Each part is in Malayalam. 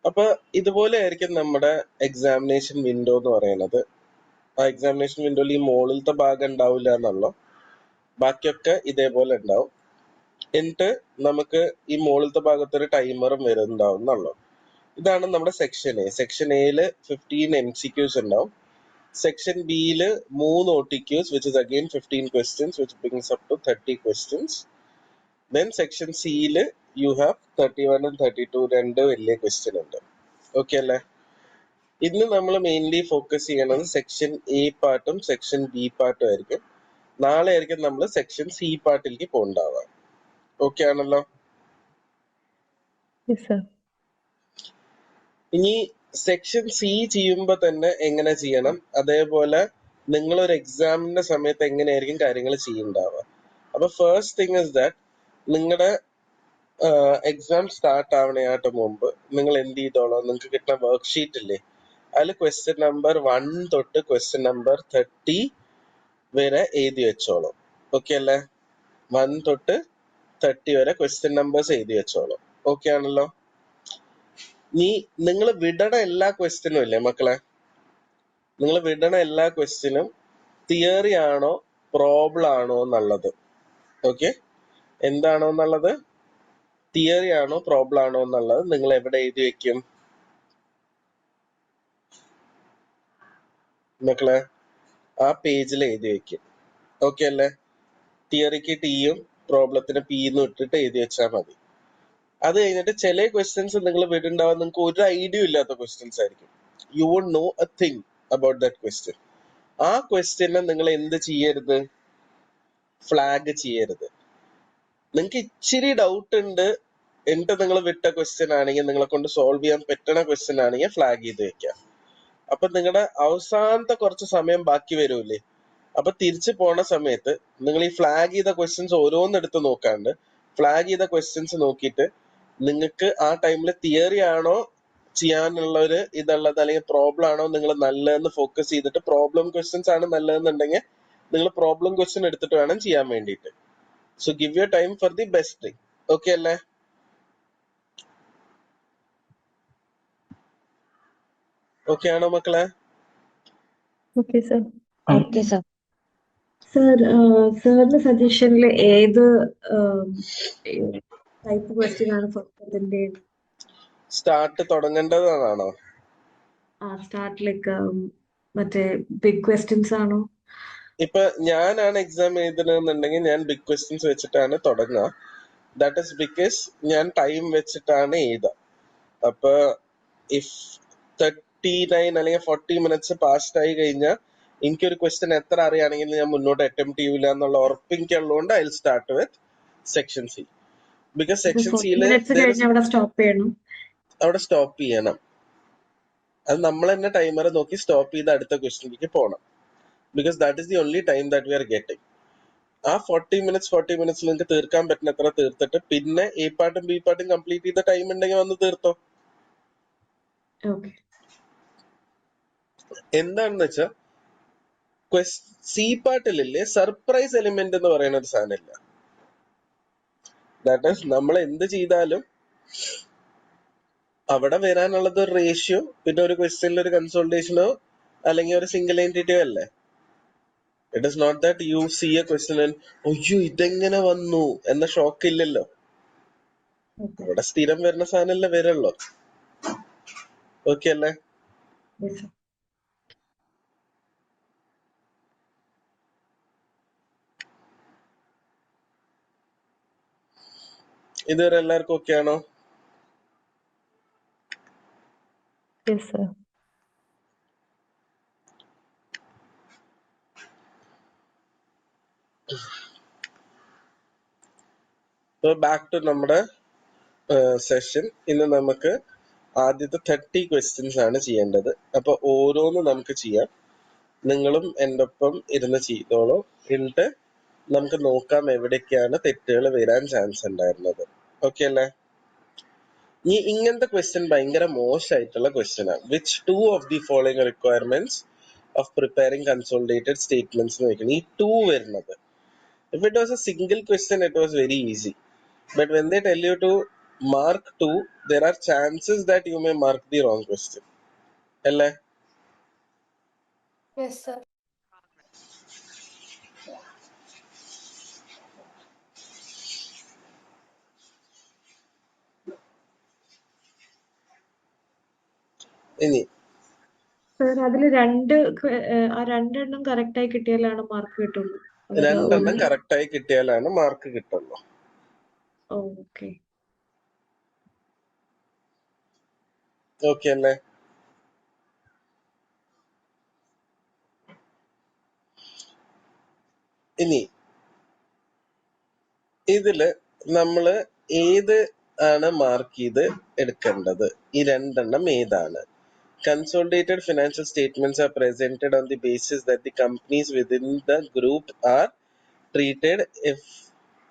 അപ്പൊ ഇതുപോലെ ആയിരിക്കും നമ്മുടെ എക്സാമിനേഷൻ വിൻഡോ എന്ന് പറയുന്നത്. ആ എക്സാമിനേഷൻ വിൻഡോയിൽ ഈ മുകളിലത്തെ ഭാഗം ഉണ്ടാവില്ല എന്നുള്ളൂ, ബാക്കിയൊക്കെ ഇതേപോലെ ഉണ്ടാവും. എന്നിട്ട് നമുക്ക് ഈ മുകളിലത്തെ ഭാഗത്ത് ഒരു ടൈമറും വരുന്നുണ്ടാവും എന്നുള്ളൂ. ഇതാണ് നമ്മുടെ സെക്ഷൻ എ. സെക്ഷൻ എയില് 15 MCQs ഉണ്ടാവും. സെക്ഷൻ ബിയില് 3 OTQs, which is again 15 questions, which brings up to 30 questions. Then section സിയില് you have 31 and 32 രണ്ട് വലിയ ക്വസ്റ്റ്യൻ ഉണ്ട്. ഓക്കെ അല്ലേ? ഇന്ന് നമ്മൾ മെയിൻലി ഫോക്കസ് ചെയ്യണത് സെക്ഷൻ എ പാർട്ടും സെക്ഷൻ ബി പാർട്ടും ആയിരിക്കും. നാളെ ആയിരിക്കും നമ്മൾ സെക്ഷൻ സി പാർട്ടിലേക്ക് പോകണ്ടാവുക. ഓക്കെ ആണല്ലോ? ഇനി സെക്ഷൻ സി ചെയ്യുമ്പോൾ തന്നെ എങ്ങനെ ചെയ്യണം, അതേപോലെ നിങ്ങളൊരു എക്സാമിന്റെ സമയത്ത് എങ്ങനെയായിരിക്കും കാര്യങ്ങൾ ചെയ്യണ്ടാവുക. അപ്പൊ ഫസ്റ്റ് തിങ് ഇസ് ദാറ്റ് നിങ്ങളുടെ എക്സാം സ്റ്റാർട്ട് ആവണയായിട്ട് മുമ്പ് നിങ്ങൾ എന്ത് ചെയ്തോളാം, നിങ്ങൾക്ക് കിട്ടുന്ന വർക്ക്ഷീറ്റ് ഇല്ലേ, അതിൽ ക്വസ്റ്റ്യൻ നമ്പർ 1 തൊട്ട് ക്വസ്റ്റ്യൻ നമ്പർ 30 വരെ എഴുതി വെച്ചോളൂ. ഓക്കെ അല്ലേ? 1 തൊട്ട് 30 വരെ ക്വസ്റ്റ്യൻ നമ്പേഴ്സ് എഴുതി വെച്ചോളൂ. ഓക്കെ ആണല്ലോ? നീ നിങ്ങൾ വിടണ എല്ലാ ക്വസ്റ്റ്യനും ഇല്ലേ മക്കളെ, നിങ്ങൾ വിടണ എല്ലാ ക്വസ്റ്റ്യനും തിയറി ആണോ പ്രോബ്ലം ആണോ എന്നുള്ളത്. ഓക്കെ, എന്താണോ എന്നുള്ളത്, തിയറി ആണോ പ്രോബ്ലം ആണോ എന്നുള്ളത് നിങ്ങൾ എവിടെ എഴുതി വെക്കും മക്കളെ? ആ പേജിൽ എഴുതി വെക്കും. ഓക്കെ അല്ലേ? തിയറിക്ക് ടിയും പ്രോബ്ലത്തിന് പിന്നും ഇട്ടിട്ട് എഴുതി വെച്ചാൽ മതി. അത് കഴിഞ്ഞിട്ട് ചില ക്വസ്റ്റ്യൻസ് നിങ്ങൾ വിടുണ്ടാവും, നിങ്ങൾക്ക് ഒരു ഐഡിയ ഇല്ലാത്ത ക്വസ്റ്റ്യൻസ് ആയിരിക്കും. You won't know a thing about that question. ആ ക്വസ്റ്റ്യനെ നിങ്ങൾ എന്ത് ചെയ്യരുത്, ഫ്ലാഗ് ചെയ്യരുത്. നിങ്ങൾക്ക് ഇച്ചിരി ഡൗട്ട് ഉണ്ട് എന്നിട്ട് നിങ്ങൾ വിട്ട ക്വസ്റ്റ്യൻ ആണെങ്കിൽ, നിങ്ങളെ കൊണ്ട് സോൾവ് ചെയ്യാൻ പറ്റണ ക്വസ്റ്റ്യൻ ആണെങ്കിൽ ഫ്ലാഗ് ചെയ്ത് വെക്കാം. അപ്പൊ നിങ്ങളുടെ അവസാനത്തെ കുറച്ച് സമയം ബാക്കി വരൂലേ, അപ്പൊ തിരിച്ചു പോണ സമയത്ത് നിങ്ങൾ ഈ ഫ്ലാഗ് ചെയ്ത ക്വസ്റ്റ്യൻസ് ഓരോന്നെടുത്ത് നോക്കാണ്ട് ഫ്ലാഗ് ചെയ്ത ക്വസ്റ്റ്യൻസ് നോക്കിയിട്ട് നിങ്ങൾക്ക് ആ ടൈമിൽ തിയറി ആണോ ചെയ്യാനുള്ള ഒരു ഇതുള്ളത്, അല്ലെങ്കിൽ പ്രോബ്ലം ആണോ നിങ്ങൾ നല്ലതെന്ന് ഫോക്കസ് ചെയ്തിട്ട്, പ്രോബ്ലം ക്വസ്റ്റ്യൻസ് ആണ് നല്ലതെന്നുണ്ടെങ്കിൽ നിങ്ങൾ പ്രോബ്ലം ക്വസ്റ്റ്യൻ എടുത്തിട്ട് വേണം ചെയ്യാൻ വേണ്ടിയിട്ട്. So give your time for the best thing. Okay അല്ലേ? ഓക്കെ ആണോ മക്കളെ? Okay sir. Okay sir. Sir, സാറിന്റെ സജഷനിൽ ഏത് ടൈപ്പ് ക്വസ്റ്റ്യൻ ആണ് ഫസ്റ്റ് സ്റ്റാർട്ട് തുടങ്ങേണ്ടതാണോ? സ്റ്റാർട്ടിലേക്ക് മറ്റേ ബിഗ് ക്വസ്റ്റ്യൻസ് ആണോ? ഇപ്പൊ ഞാനാണ് എക്സാം എഴുതുന്നതെന്നുണ്ടെങ്കിൽ ഞാൻ ബിഗ് ക്വസ്റ്റ്യൻസ് വെച്ചിട്ടാണ് തുടങ്ങുക. ദാറ്റ് ഇസ് ബിക്കോസ് ഞാൻ ടൈം വെച്ചിട്ടാണ് എഴുതുക. അപ്പൊ ഇഫ് 39 അല്ലെങ്കിൽ 40 മിനിറ്റ്സ് പാസ്റ്റ് ആയി കഴിഞ്ഞാൽ എനിക്കൊരു ക്വസ്റ്റ്യൻ എത്ര അറിയാണെങ്കിൽ ഞാൻ മുന്നോട്ട് അറ്റംപ്റ്റ് ചെയ്യൂല എന്നുള്ള ഉറപ്പ് എനിക്കുള്ളതുകൊണ്ട് I will start with section C. Because section സിയിൽ അവിടെ സ്റ്റോപ്പ് ചെയ്യണം. അത് നമ്മൾ തന്നെ ടൈമർ നോക്കി സ്റ്റോപ്പ് ചെയ്ത് അടുത്ത ക്വസ്റ്റ്യനിലേക്ക് പോകണം. Because that is the only time that we are getting. ആ 40 മിനിറ്റ്സ് നിങ്ങൾക്ക് തീർക്കാൻ പറ്റുന്ന എത്ര തീർത്തിട്ട് പിന്നെ എ പാർട്ടും ബി പാർട്ടും കംപ്ലീറ്റ് ചെയ്ത ടൈം ഉണ്ടെങ്കിൽ വന്ന് തീർത്തോ. എന്താണെന്ന് വെച്ചാൽ സി പാർട്ടിലില്ലേ സർപ്രൈസ് എലിമെന്റ് എന്ന് പറയുന്ന ഒരു സാധനമില്ല. ദാറ്റ് ഈസ് നമ്മൾ എന്ത് ചെയ്താലും അവിടെ വരാനുള്ളത് ഒരു റേഷ്യോ, പിന്നെ ഒരു ക്വസ്റ്റ്യനിൽ ഒരു കൺസോൾട്ടേഷനോ അല്ലെങ്കിൽ ഒരു സിംഗിൾ എൻറ്റിറ്റിയോ അല്ലേ. It is not that you see a question and അയ്യോ ഇതെങ്ങനെ വന്നു എന്ന ഷോക്ക് ഇല്ലല്ലോ. അവിടെ സ്ഥിരം വരുന്ന സാധനമല്ലേ വരുള്ളൂ. ഓക്കെ അല്ലേ? ഇതുവരെ എല്ലാവർക്കും ഓക്കെ ആണോ? ബാക്ക് ടു നമ്മുടെ സെഷൻ. ഇന്ന് നമുക്ക് ആദ്യത്തെ 30 ക്വസ്റ്റ്യൻസ് ആണ് ചെയ്യേണ്ടത്. അപ്പൊ ഓരോന്നും നമുക്ക് ചെയ്യാം. നിങ്ങളും എൻ്റെ ഒപ്പം ഇരുന്ന് ചെയ്തോളൂ. എന്നിട്ട് നമുക്ക് നോക്കാം എവിടേക്കാണ് തെറ്റുകൾ വരാൻ ചാൻസ് ഉണ്ടായിരുന്നത്. ഓക്കെ അല്ലേ? ഈ ഇങ്ങനത്തെ ക്വസ്റ്റ്യൻ ഭയങ്കര മോശമായിട്ടുള്ള ക്വസ്റ്റ്യൻ ആണ്. Which 2 of the following requirements of preparing consolidated statements എന്ന് വെക്കണം. ഈ 2 വരുന്നത്, if it was a single question it was very easy, but when they tell you to mark 2, there are chances that you may mark the wrong question. അല്ലേ? Yes, sir. ഇനി സർ അതിൽ ആ രണ്ടെണ്ണം കറക്റ്റ് ആയി കിട്ടിയാലാണ് മാർക്ക് കിട്ടുള്ളൂ. രണ്ടെണ്ണം കറക്റ്റ് ആയി കിട്ടിയാലാണ് മാർക്ക് കിട്ടുള്ളൂ. ഓക്കെ ഓക്കെ അല്ലേ? ഇനി ഇതില് നമ്മള് ഏത് ആണ് മാർക്ക് ചെയ്ത് എടുക്കേണ്ടത്? ഈ രണ്ടെണ്ണം ഏതാണ്? Consolidated financial statements are presented on the basis that the companies within the group are treated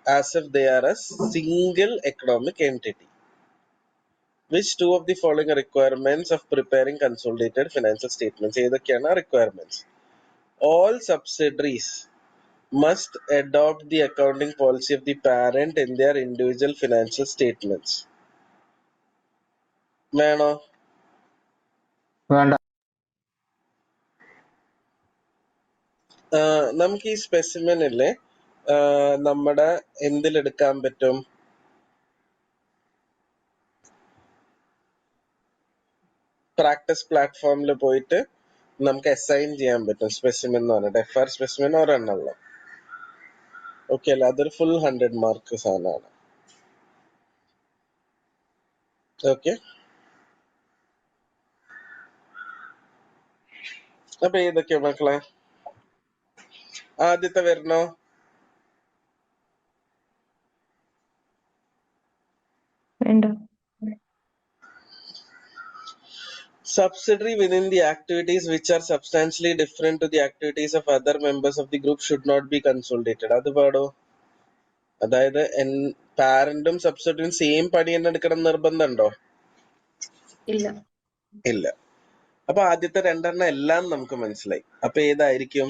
as if they are a single economic entity. Which two of the following are requirements of preparing consolidated financial statements? ഏതൊക്കെയാണ് requirements? All subsidiaries must adopt the accounting policy of the parent in their individual financial statements. വേണോ? വേണ്ട. നമുക്ക് ഈ സ്പെസിമെനില് നമ്മുടെ എന്തിലെടുക്കാൻ പറ്റും? പ്രാക്ടീസ് പ്ലാറ്റ്ഫോമിൽ പോയിട്ട് നമുക്ക് അസൈൻ ചെയ്യാൻ പറ്റും സ്പെസിമെൻ എന്ന് പറഞ്ഞിട്ട്. FR specimen ഒരെണ്ണമുള്ള. ഓക്കെ അല്ല, അതൊരു ഫുൾ 100 മാർക്ക് സാധനമാണ്. ഓക്കെ, അപ്പൊ ഏതൊക്കെയാ മക്കളെ? ആദ്യത്തെ വരണോ? വേണ്ട. Subsidiary within the activities which are substantially different to the activities of other members of the group should not be consolidated. അത് പാടോ? അതായത് പാരന്റും സബ്സിഡിയും സെയിം പണി തന്നെ എടുക്കണം നിർബന്ധമുണ്ടോ? ഇല്ല. ഇല്ല. അപ്പൊ ആദ്യത്തെ രണ്ടെണ്ണം എല്ലാം നമുക്ക് മനസ്സിലായി. അപ്പൊ ഏതായിരിക്കും?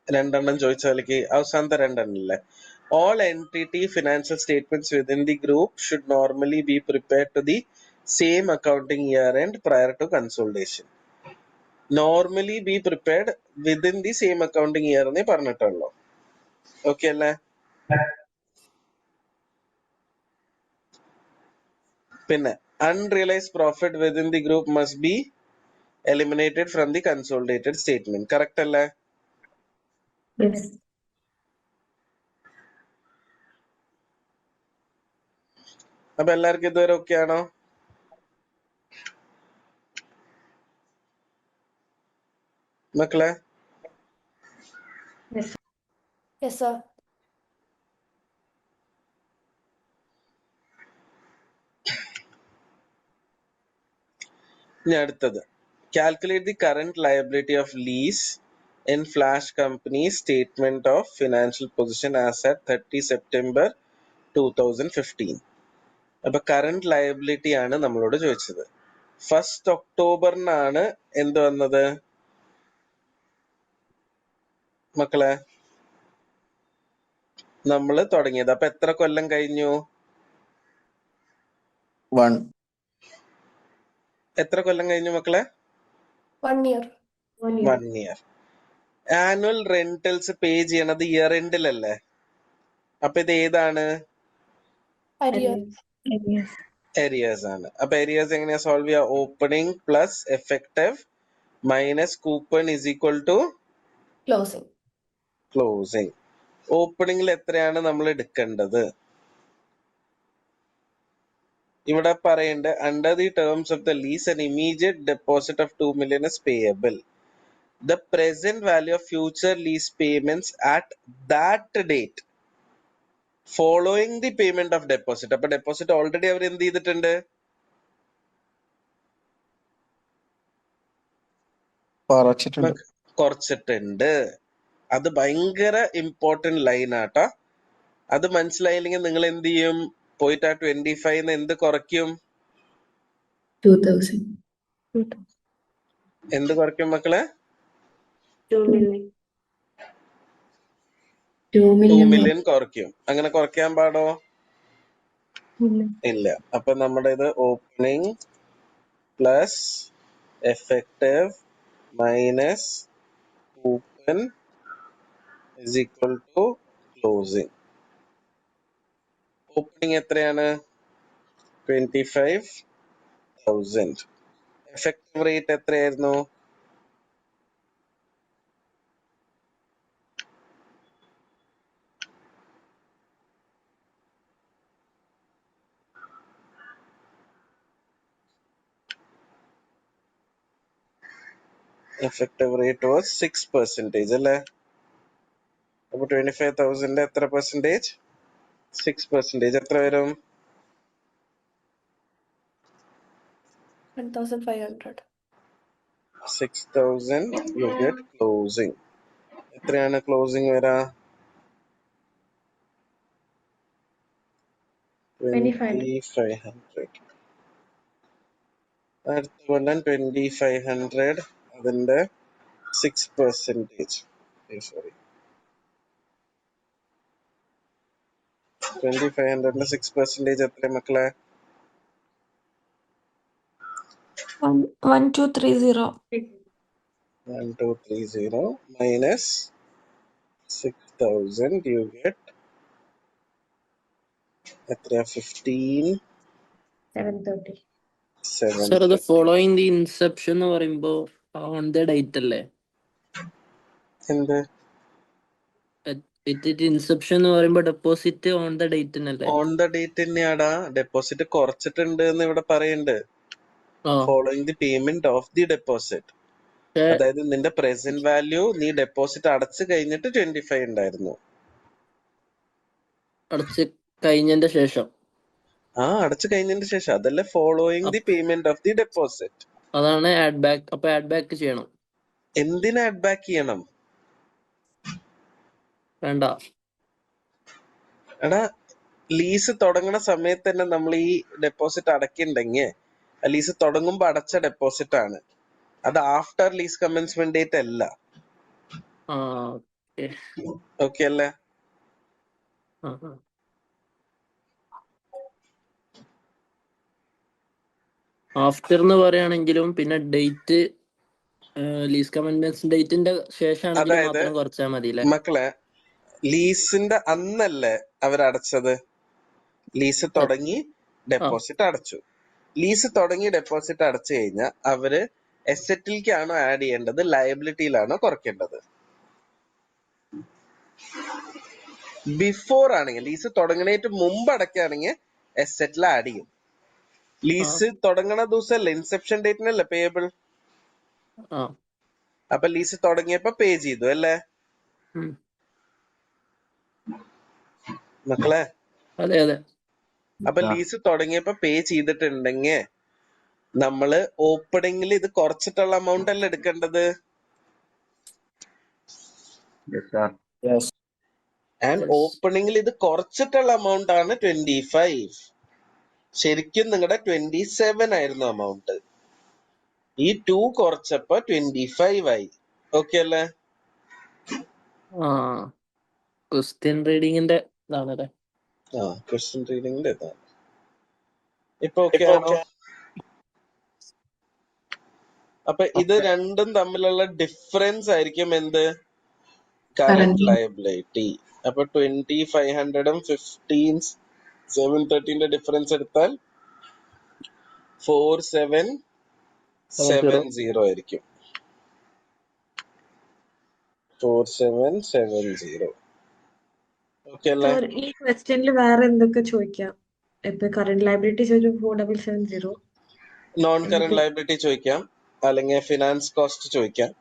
രണ്ടെണ്ണം ചോദിച്ചാലേക്ക് അവസാനത്തെ രണ്ടെണ്ണം അല്ലേ? All entity financial statements within the group should normally be prepared to the same accounting year end prior to consolidation. Normally be prepared within the same accounting year എന്നേ പറഞ്ഞിട്ടുള്ളൂ. ഓക്കെ അല്ലേ? പിന്നെ unrealized profit within the group must be eliminated from the consolidated statement. Correct അല്ലേ? യെസ്. അപ്പൊ എല്ലാവർക്കും ഇതുവരെ ഓക്കെ ആണോ? മക്കളെ Yes, sir. ഇനി അടുത്തത്, calculate the current liability of lease in flash company statement of financial position as at 30 September 2015. അപ്പൊ കറന്റ് ലയബിലിറ്റി ആണ് നമ്മളോട് ചോദിച്ചത്. 1 ഒക്ടോബറിനാണ് എന്ത് വന്നത് മക്കളെ? നമ്മള് തുടങ്ങിയത്. അപ്പൊ എത്ര കൊല്ലം കഴിഞ്ഞു? 1. എത്ര കൊല്ലം കഴിഞ്ഞു മക്കളെ? 1 year. 1 ഇയർ. ആനുവൽ റെന്റൽസ് പേ ചെയ്യണത് ഇയർ എൻഡിലല്ലേ? അപ്പൊ ഇത് ഏതാണ്? Arrear. ഏരിയാസ് ആണ്. അപ്പൊ ഏരിയാസ് എങ്ങനെയാ സോൾവ് ചെയ്യുക? Opening plus effective minus coupon is equal to Closing. Closing. ഓപ്പണിംഗിൽ എത്രയാണ് നമ്മൾ എടുക്കേണ്ടത്? ഇവിടെ പറയണ്ട് under the terms of the lease an immediate deposit of 2 million is payable. The present value of future lease payments at that date following the payment of deposit. അപ്പൊ ഡെപ്പോസിറ്റ് ഓൾറെഡി അവർ എന്ത് ചെയ്തിട്ടുണ്ട്? കുറച്ചിട്ടുണ്ട്. അത് ഭയങ്കര ഇമ്പോർട്ടന്റ് ലൈൻ ആട്ടോ. അത് മനസ്സിലായില്ലെങ്കിൽ നിങ്ങൾ എന്ത് ചെയ്യും? പോയിട്ട് ആ 25 എന്ത് കുറയ്ക്കും? 2000. എന്ത് കുറയ്ക്കും മക്കളെ? 2 million. 2 2 million million കുറയ്ക്കും. അങ്ങനെ കുറയ്ക്കാൻ പാടോ? ഇല്ല. ഇല്ല. അപ്പൊ നമ്മുടെ ഇത് opening plus effective minus coupon is equal to closing. Opening എത്രയാണ്? 25,000. എഫക്റ്റീവ് റേറ്റ് എത്രയായിരുന്നു? എഫക്റ്റീവ് റേറ്റ് വാസ് 6% അല്ലേ? അപ്പൊ 25,000 എത്ര പെർസെന്റേജ്? 6%. എത്ര വരും? 1,500. 6,000 you get closing. എത്രയാണ് ക്ലോസിംഗ് വരാ? 2,500. അടുത്ത കൊല്ലം 2,500 അതിന്റെ 6%. സോറി, 2,500 6% എത്ര മക്കളെ? 1,230. 1,230 minus 6,000 you get എത്രയാ? 730. സർ അത് 15,730. ഫോളോയിങ് ദി ഇൻസെപ്ഷൻ എന്ന് പറയുമ്പോ ഓൺ ദ ഡേറ്റ് അല്ലേ? എന്ത് ഇൻസെപ്ഷൻ എന്ന് പറയുമ്പോ ഡെപ്പോസിറ്റ് ഓൺ ദ ഡേറ്റ് അല്ലേ? ഓൺ ദ ഡേറ്റ് തന്നെയാടാ. ഡെപ്പോസിറ്റ് കുറച്ചിട്ടുണ്ട് എന്ന് ഇവിടെ പറയുന്നുണ്ട്. ആ following the payment of the deposit. പക്ഷേ അതായത് നിന്റെ പ്രസന്റ് വാല്യൂ നീ ഡെപ്പോസിറ്റ് അടച്ചു കഴിഞ്ഞിട്ട് 25 ഉണ്ടായിരുന്നു. അടച്ച് കഴിഞ്ഞതിന്റെ ശേഷം അടച്ചു കഴിഞ്ഞതിന് ശേഷം. അതല്ലേ following the payment of the deposit. അതാണ് ആഡ് ബാക്ക്. അപ്പൊ ആഡ് ബാക്ക് ചെയ്യണം. എന്തിനാ ആഡ് ബാക്ക് ചെയ്യണം? വേണ്ട. എടാ, ലീസ് തുടങ്ങുന്ന സമയത്ത് തന്നെ നമ്മൾ ഈ ഡെപ്പോസിറ്റ് അടയ്ക്കുന്നുണ്ടെങ്കിൽ ലീസ് തുടങ്ങുമ്പോ അടച്ച ഡെപ്പോസിറ്റ് ആണ്. അത് ആഫ്റ്റർ ലീസ് കമൻസ്മെന്റ് ഡേറ്റ് അല്ല. ആ ഓക്കെ. ഓക്കെ അല്ലേ? ആഫ്റ്റർ എന്ന് പറയുകയാണെങ്കിലും പിന്നെ ഡേറ്റ് ലീസ് കമൻമെന്റ് ഡേറ്റിന്റെ ശേഷമാണെങ്കിലും അതായത് മാത്രം കുറച്ചാൽ മതി അല്ലേ? മക്കളെ, ലീസിന്റെ അന്നല്ലേ അവരടച്ചത്? ലീസ് തുടങ്ങി ഡെപ്പോസിറ്റ് അടച്ചു. ലീസ് തുടങ്ങി ഡെപ്പോസിറ്റ് അടച്ചു കഴിഞ്ഞാൽ അവര് എസറ്റിലേക്കാണോ ആഡ് ചെയ്യേണ്ടത്, ലയബിലിറ്റിയിലാണോ കുറയ്ക്കേണ്ടത്? ബിഫോർ ആണെങ്കിൽ, ലീസ് തുടങ്ങണേറ്റ് മുമ്പ് അടയ്ക്കുകയാണെങ്കിൽ എസറ്റിൽ ആഡ് ചെയ്യും. ലീസ് തുടങ്ങണ ദിവസമല്ലേ, ഇൻസെപ്ഷൻ ഡേറ്റിനല്ലേ പേയബിൾ. അപ്പൊ ലീസ് തുടങ്ങിയപ്പോ പേ ചെയ്തു അല്ലേ മക്കളെ? അതെ അതെ. അപ്പൊ ലീസ് തുടങ്ങിയപ്പോ പേ ചെയ്തിട്ടുണ്ടെങ്കിൽ നമ്മള് ഓപ്പണിംഗിൽ ഇത് കുറച്ചിട്ടുള്ള എമൗണ്ട് അല്ലേ എടുക്കേണ്ടത്? ആൻഡ് ഓപ്പണിംഗിൽ ഇത് കുറച്ചിട്ടുള്ള എമൗണ്ട് ആണ് 25. ശരിക്കും നിങ്ങളുടെ 27 ആയിരുന്നു എമൗണ്ട്. ഈ 2 കുറച്ചപ്പോ 25 ആയി. ഓക്കെ അല്ലേ? ക്വസ്റ്റ്യൻ റീഡിങ്ങിന്റെ ഇതാണല്ലേ? ക്വസ്റ്റ്യൻ റീഡിങ്ങിന്റെ ഇതാണ്. ഇപ്പൊ ഓക്കെ ആണോ? അപ്പൊ ഇത് രണ്ടും തമ്മിലുള്ള ഡിഫറൻസ് ആയിരിക്കും എന്ത്? Current liability. അപ്പൊ 2,500 15,730 ഡിഫറൻസ് എടുത്താൽ 4,770 ആയിരിക്കും. 4,770. ഓക്കെ അല്ലേ? ഈ ക്വസ്റ്റ്യനിൽ വേറെ എന്തൊക്കെ ചോദിക്കാം? ഇപ്പൊ കറന്റ് ലയബിലിറ്റി ചോദിച്ചു 4,770. നോൺ കറന്റ് ലയബിലിറ്റി ചോദിക്കാം, അല്ലെങ്കിൽ ഫിനാൻസ് കോസ്റ്റ് ചോദിക്കാം,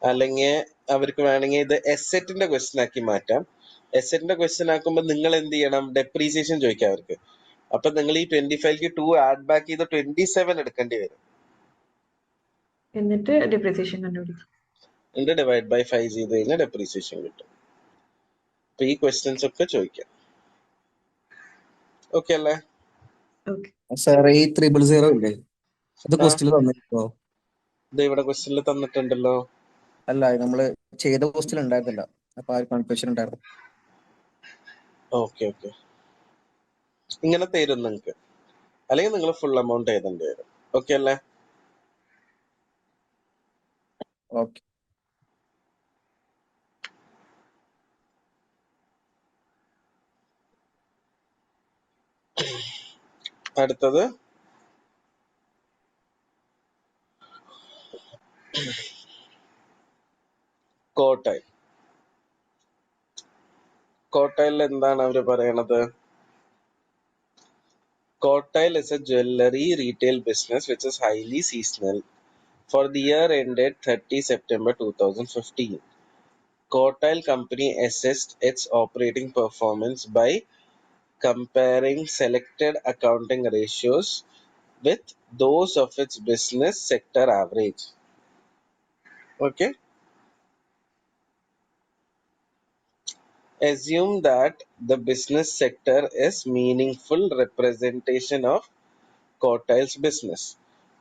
അല്ലെങ്കിൽ അവർക്ക് വേണമെങ്കിൽ ഇത് എസെറ്റിന്റെ ക്വസ്റ്റ്യൻ ആക്കി മാറ്റാം. എസെറ്റിന്റെ ക്വസ്റ്റ്യൻ ആക്കുമ്പോൾ നിങ്ങൾ എന്ത് ചെയ്യണം? ഡെപ്രീസിയേഷൻ ചോദിക്കാം അവർക്ക്. അപ്പൊ നിങ്ങൾ ഈ 25ക്ക് 2 ആഡ് ബാക്ക് ചെയ്ത് 27 എടുക്കേണ്ടി വരും. എന്നിട്ട് ഡിപ്രീസിയേഷൻ കണ്ടുപിടിക്കും. എന്നിട്ട് ഡിവൈഡ് ബൈ 5 ചെയ്ത് കഴിഞ്ഞാൽ ഡെപ്രീസിയേഷൻ കിട്ടും. അപ്പൊ ഈ ക്വസ്റ്റ്യൻസ് ഒക്കെ ചോദിക്കാം. ഓക്കെ അല്ലേ? സാർ ഈ 000 ഇല്ലേ, അത് ക്വസ്റ്റ്യൻ തന്നിട്ടോ? ഇത് ഇവിടെ ക്വസ്റ്റ്യനിൽ തന്നിട്ടുണ്ടല്ലോ. അല്ല, നമ്മള് ചെയ്ത ക്വസ്റ്റ്യൻ ഉണ്ടായിരുന്നില്ല, അപ്പൊ ആ കൺഫ്യൂഷൻ ഉണ്ടായിരുന്നു. ഓക്കെ ഓക്കെ, ഇങ്ങനെ തരും നിങ്ങൾക്ക്, അല്ലെങ്കിൽ നിങ്ങൾ ഫുൾ എമൗണ്ട് എഴുതേണ്ടി വരും. ഓക്കെ അല്ലേ? ഓക്കെ. അടുത്തത് കോട്ടൈൽ. കോട്ടൈൽ എന്താണ് അവര് പറയണത്? Cocktail is a jewelry retail business which is highly seasonal. For the year ended 30 September 2015, Cocktail Company assessed its operating performance by comparing selected accounting ratios with those of its business sector average. Okay? Assume that the business sector is meaningful representation of Cocktail's business.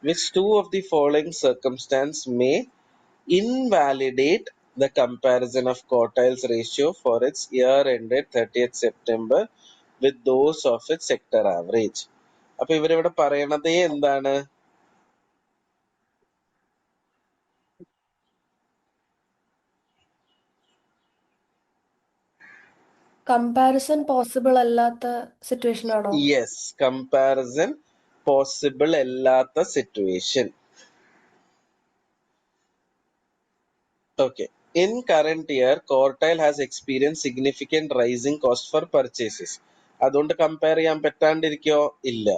Which two of the following circumstances may invalidate the comparison of Cocktail's ratio for its year ended 30th September with those of its sector average? അപ്പൊ ഇവരിവിടെ പറയണതേ എന്താണ്? കമ്പാരിസൺ പോസിബിൾ അല്ലാത്ത സിറ്റുവേഷൻ ആണോ? യെസ്, കമ്പാരിസൺ പോസിബിൾ അല്ലാത്ത situation. Okay. In current year, Cocktail has experienced significant rising cost for purchases. അതുകൊണ്ട് കമ്പയർ ചെയ്യാൻ പറ്റാണ്ടിരിക്കോ? ഇല്ല.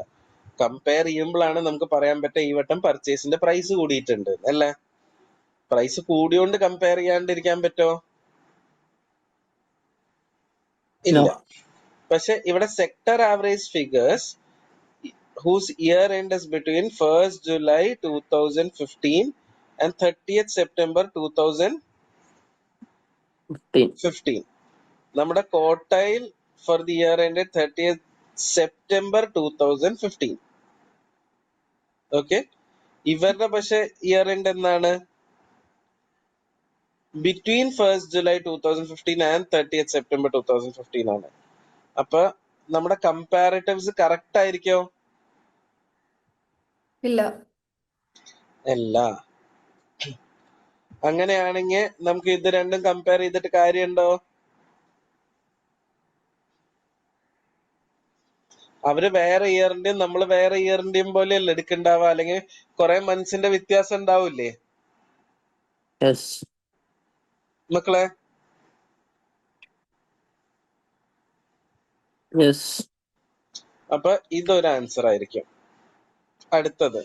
കമ്പയർ ചെയ്യുമ്പോഴാണ് നമുക്ക് പറയാൻ പറ്റുക ഈ വട്ടം പർച്ചേസിന്റെ പ്രൈസ് കൂടിയിട്ടുണ്ട് അല്ലേ? പ്രൈസ് കൂടിയോണ്ട് കമ്പയർ ചെയ്യാണ്ടിരിക്കാൻ പറ്റോ? ഇല്ല. പക്ഷെ ഇവിടെ sector average figures whose year end is between 1st July 2015 and 30th September 2015. നമ്മുടെ കോട്ടൈൽ for the year ended 30th September 2015. ഓക്കെ, ഇവരുടെ പക്ഷെ ഇയർ എൻഡ് എന്നാണ്? Between 1st July 2015 and 30th September 2015 ആണ്. അപ്പൊ നമ്മുടെ കമ്പാരിറ്റീവ്സ് കറക്റ്റ് ആയിരിക്കോ? ഇല്ല. അല്ല. അങ്ങനെയാണെങ്കിൽ നമുക്ക് ഇത് രണ്ടും കമ്പയർ ചെയ്തിട്ട് കാര്യമുണ്ടോ? അവര് വേറെ ഇയറിന്റെയും നമ്മൾ വേറെ ഇയറിന്റെയും പോലെയല്ല എടുക്കണ്ടാവുക, അല്ലെങ്കിൽ കുറെ മന്ത്സിന്റെ വ്യത്യാസം ഉണ്ടാവില്ലേ മക്കളെ? അപ്പൊ ഇതൊരു ആൻസർ ആയിരിക്കും. അടുത്തത്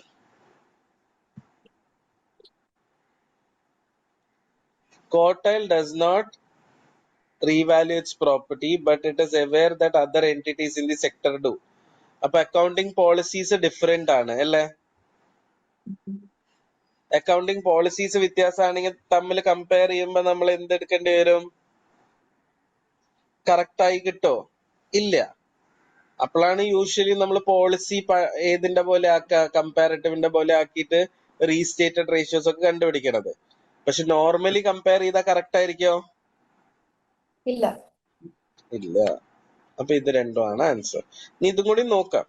Cocktail does not revalue its property, but it is aware that other entities in the sector do. അപ്പൊ അക്കൗണ്ടിങ് പോളിസീസ് ഡിഫറെന്റ് ആണ് അല്ലേ? അക്കൗണ്ടിങ് പോളിസീസ് വ്യത്യാസമാണെങ്കിൽ തമ്മിൽ കമ്പയർ ചെയ്യുമ്പോ നമ്മൾ എന്തെടുക്കേണ്ടി വരും? കറക്റ്റ് ആയി കിട്ടോ? ഇല്ല. അപ്പോഴാണ് യൂഷ്വലി നമ്മൾ പോളിസി ഏതിന്റെ പോലെ ആക്കുക, കമ്പാരിറ്റീവിന്റെ പോലെ ആക്കിയിട്ട് റീസ്റ്റേറ്റഡ് റേഷ്യോസ് ഒക്കെ കണ്ടുപിടിക്കണത്. പക്ഷെ നോർമലി കമ്പയർ ചെയ്താൽ കറക്റ്റ് ആയിരിക്കോ? ഇല്ല. ഇല്ല. അപ്പൊ ഇത് രണ്ടുമാണ് ആൻസർ. ഇനി ഇതും കൂടി നോക്കാം.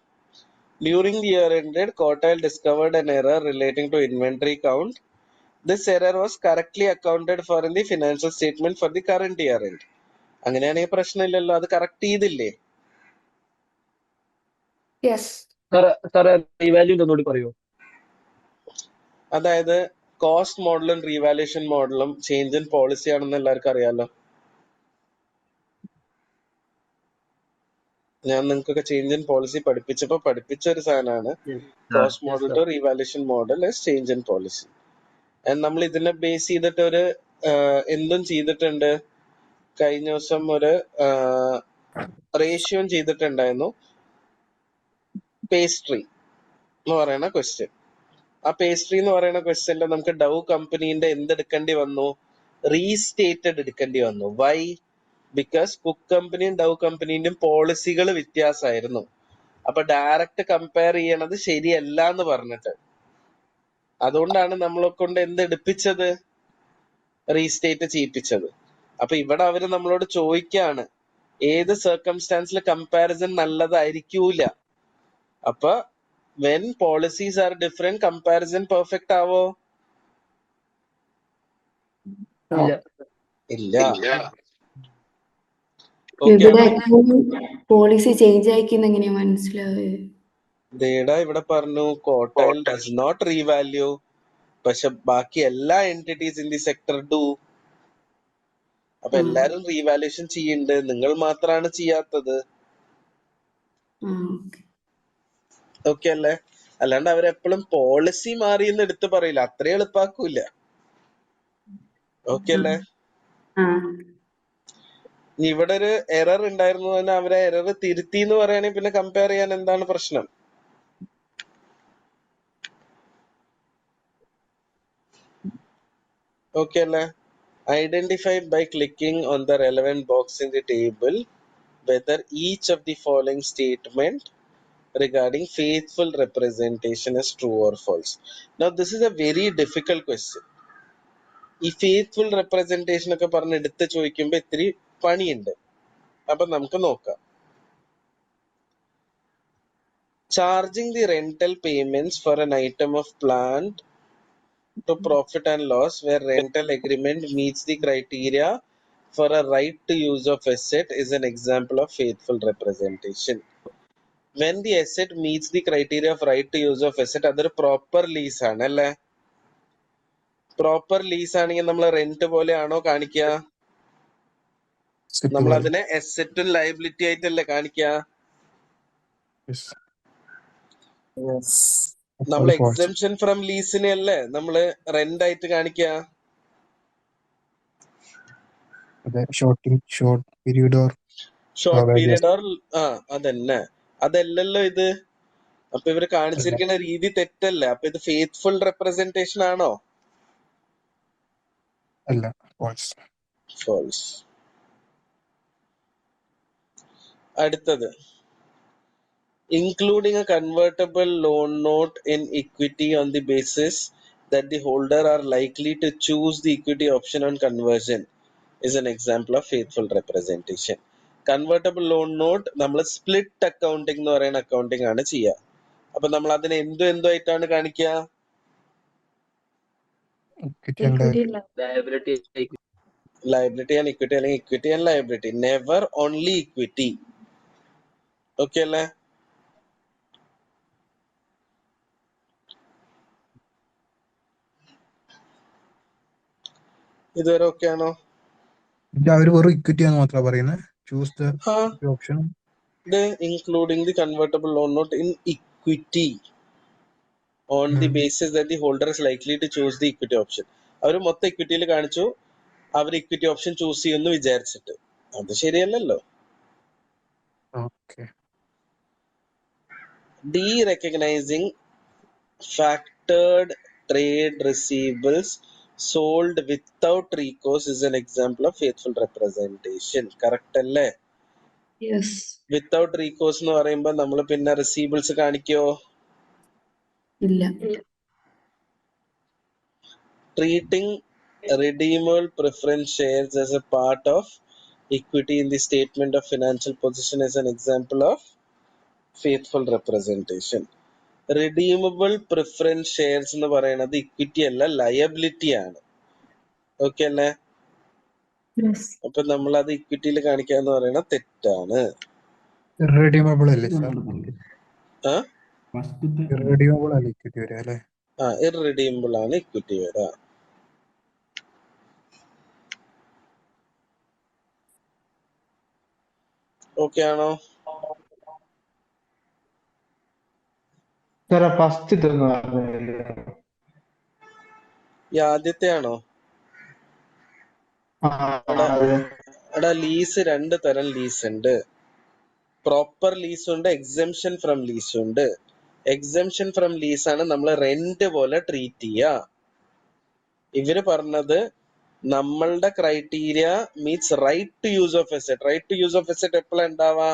During the year ended Cocktail discovered an error relating to inventory count. This error was correctly accounted for in the financial statement for the current year end. അങ്ങനെയാണെങ്കിൽ പ്രശ്നമില്ലല്ലോ, അത് കറക്റ്റ് ചെയ്തില്ലേ? യെസ്. പറയൂ. അതായത് കോസ്റ്റ് മോഡലും റീവാലുവേഷൻ മോഡലും ചേഞ്ച് ഇൻ പോളിസി ആണെന്ന് എല്ലാവർക്കും അറിയാലോ. ഞാൻ നിങ്ങൾക്കൊക്കെ ചേഞ്ച് ഇൻ പോളിസി പഠിപ്പിച്ചപ്പോ പഠിപ്പിച്ച ഒരു സാധനമാണ് cost model to revaluation model change in policy. നമ്മൾ ഇതിനെ ബേസ് ചെയ്തിട്ട് ഒരു എന്തും ചെയ്തിട്ടുണ്ട്. കഴിഞ്ഞ ദിവസം ഒരു റേഷ്യോ ചെയ്തിട്ടുണ്ടായിരുന്നു, പേസ്ട്രി എന്ന് പറയുന്ന ക്വസ്റ്റ്യൻ. ആ പേസ്ട്രി എന്ന് പറയുന്ന ക്വസ്റ്റ്യനിൽ നമുക്ക് ഡൗ കമ്പനീന്റെ എന്തെടുക്കേണ്ടി വന്നു? റീസ്റ്റേറ്റഡ് എടുക്കേണ്ടി വന്നു. വൈ? ബിക്കോസ് കുക്ക് കമ്പനിയും ഡൗ കമ്പനീന്റെയും പോളിസികൾ വ്യത്യാസമായിരുന്നു. അപ്പൊ ഡയറക്റ്റ് കമ്പയർ ചെയ്യണത് ശരിയല്ല എന്ന് പറഞ്ഞിട്ട്, അതുകൊണ്ടാണ് നമ്മളെ കൊണ്ട് എന്തെടുപ്പിച്ചത്? റീസ്റ്റേറ്റ് ചെയ്യിപ്പിച്ചത്. അപ്പൊ ഇവിടെ അവര് നമ്മളോട് ചോദിക്കാണ്, ഏത് സർക്കംസ്റ്റാൻസിൽ കമ്പാരിസൺ നല്ലതായിരിക്കൂല. അപ്പൊ when policies are different comparison perfect ആവോ? ഇല്ല. ഓക്കെ ഇവിടെ പോളിസി ചേഞ്ച് ആയിക്കുന്ന എങ്ങനെയാ മനസ്സിലാവുക? ദേടാ ഇവിടെ പറഞ്ഞു ക്വാർട്ടൈൽ ഡസ് നോട്ട് റീവാല്യൂ, പക്ഷെ ബാക്കി എല്ലാ entities in the sector do. അപ്പൊ എല്ലാരും റീവാലുവേഷൻ ചെയ്യുന്നുണ്ട്, നിങ്ങൾ മാത്രമാണ് ചെയ്യാത്തത്. ഓക്കെ അല്ലേ? അല്ലാണ്ട് അവരെപ്പോഴും പോളിസി മാറിയെന്ന് എടുത്ത് പറയില്ല, അത്രയും എളുപ്പാക്കൂല. ഓക്കെ അല്ലേ? ഇനി ഇവിടെ ഒരു എറർ ഉണ്ടായിരുന്നു തന്നെ, അവരെ എറർ തിരുത്തി എന്ന് പറയുകയാണെങ്കിൽ പിന്നെ കമ്പയർ ചെയ്യാൻ എന്താണ് പ്രശ്നം? ഓക്കെ അല്ലേ? Identify by clicking on the relevant box in the table whether each of the following statement regarding faithful representation is true or false. Now this is a very difficult question. ഈ ഫെയ്ത്ത്ഫുൾ റെപ്രസെന്റേഷൻ ഒക്കെ പറഞ്ഞ് എടുത്ത് ചോദിക്കുമ്പോ ഇത്തിരി പണിയുണ്ട്. അപ്പൊ നമുക്ക് നോക്കാം. Charging the rental payments for an item of plant to profit and loss where rental agreement meets the criteria for a right to use of asset is an example of faithful representation. When the asset meets the criteria of right to use of asset, അതൊരു പ്രോപ്പർ ലീസ് ആണ് അല്ലേ? പ്രോപ്പർ ലീസ് ആണെങ്കിൽ നമ്മൾ റെന്റ് പോലെയാണോ കാണിക്കുക? നമ്മൾ അതിനെ അസറ്റും ലയബിലിറ്റി ആയിട്ടല്ലേ കാണിക്കുക? നമ്മൾ എക്സംഷൻ ഫ്രം ലീസിനെ അല്ലേ നമ്മള് റെന്റ് ആയിട്ട് കാണിക്കുക? ഷോർട്ട് പീരീഡ് ഓർ അതന്നെ. അതല്ലല്ലോ ഇത്. അപ്പൊ ഇവര് കാണിച്ചിരിക്കുന്ന രീതി തെറ്റല്ലേ? അപ്പൊ ഇത് ഫെയ്ത്ത്ഫുൾ റെപ്രസെന്റേഷൻ ആണോ? അല്ല, ഫോൾസ്. അടുത്തത്, including a convertible loan note in equity on the basis that the holder are likely to choose the equity option on conversion is an example of faithful representation. Convertible loan note നമ്മൾ സ്പ്ലിറ്റ് അക്കൗണ്ടിങ് എന്ന് പറയുന്ന അക്കൗണ്ടിങ് ആണ് ചെയ്യുക. അപ്പൊ നമ്മൾ അതിനെ എന്തോ ആയിട്ടാണ് കാണിക്കുക? ലയബിലിറ്റി ആൻഡ് ഇക്വിറ്റി, അല്ലെങ്കിൽ equity and liability. Never only equity. Okay അല്ലേ? ഇതുവരെ ഓക്കെ ആണോ? അവര് വെറും ഇക്വിറ്റി ആണ് മാത്രം പറയുന്നത്. Choose the option including the convertible loan note in equity on the basis that the holder is likely to choose the equity option. അവര് മൊത്തം ഇക്വിറ്റിയിൽ കാണിച്ചു, അവർ ഇക്വിറ്റി ഓപ്ഷൻ ചൂസ് ചെയ്യുമെന്ന് വിചാരിച്ചിട്ട്. അത് ശരിയല്ലല്ലോ. De-recognizing factored trade receivables sold without recourse is an example of faithful representation. Correct അല്ലേ? വിത്തൗട്ട് റീകോഴ്സ് എന്ന് പറയുമ്പോ നമ്മൾ പിന്നെ റിസീവബിൾസ് കാണിക്കോ? ഇല്ല. Treating redeemable preference shares as a part of equity in the statement of financial position is an example of faithful representation. Redeemable preference shares എന്ന് പറയുന്നത് ഇക്വിറ്റി അല്ല, ലയബിലിറ്റി ആണ്. ഓക്കെ അല്ലേ? അപ്പൊ നമ്മൾ അത് ഇക്വിറ്റിയിൽ കാണിക്കാന്ന് പറയുന്നത് തെറ്റാണ്. ഇറഡീമബിൾ അല്ലേ സാർ? ഇറഡീമബിൾ അല്ല ഇക്വിറ്റി വരിക അല്ലേ? ഇറഡീമബിൾ ആണ് ഇക്വിറ്റി വരിക. ഓക്കെ ആണോ? ഈ ആദ്യത്തെ ആണോ? എടാ ലീസ് രണ്ട് തരം ലീസ് ഉണ്ട്. പ്രോപ്പർ ലീസ് ഉണ്ട്, എക്സംഷൻ ഫ്രം ലീസ് ഉണ്ട്. എക്സംഷൻ ഫ്രം ലീസ് ആണ് നമ്മൾ റെന്റ് പോലെ ട്രീറ്റ് ചെയ്യുക. ഇവര് പറഞ്ഞത് നമ്മളുടെ criteria means right to use of asset. Right to use of asset എപ്പോഴാണ് ഉണ്ടാവുക?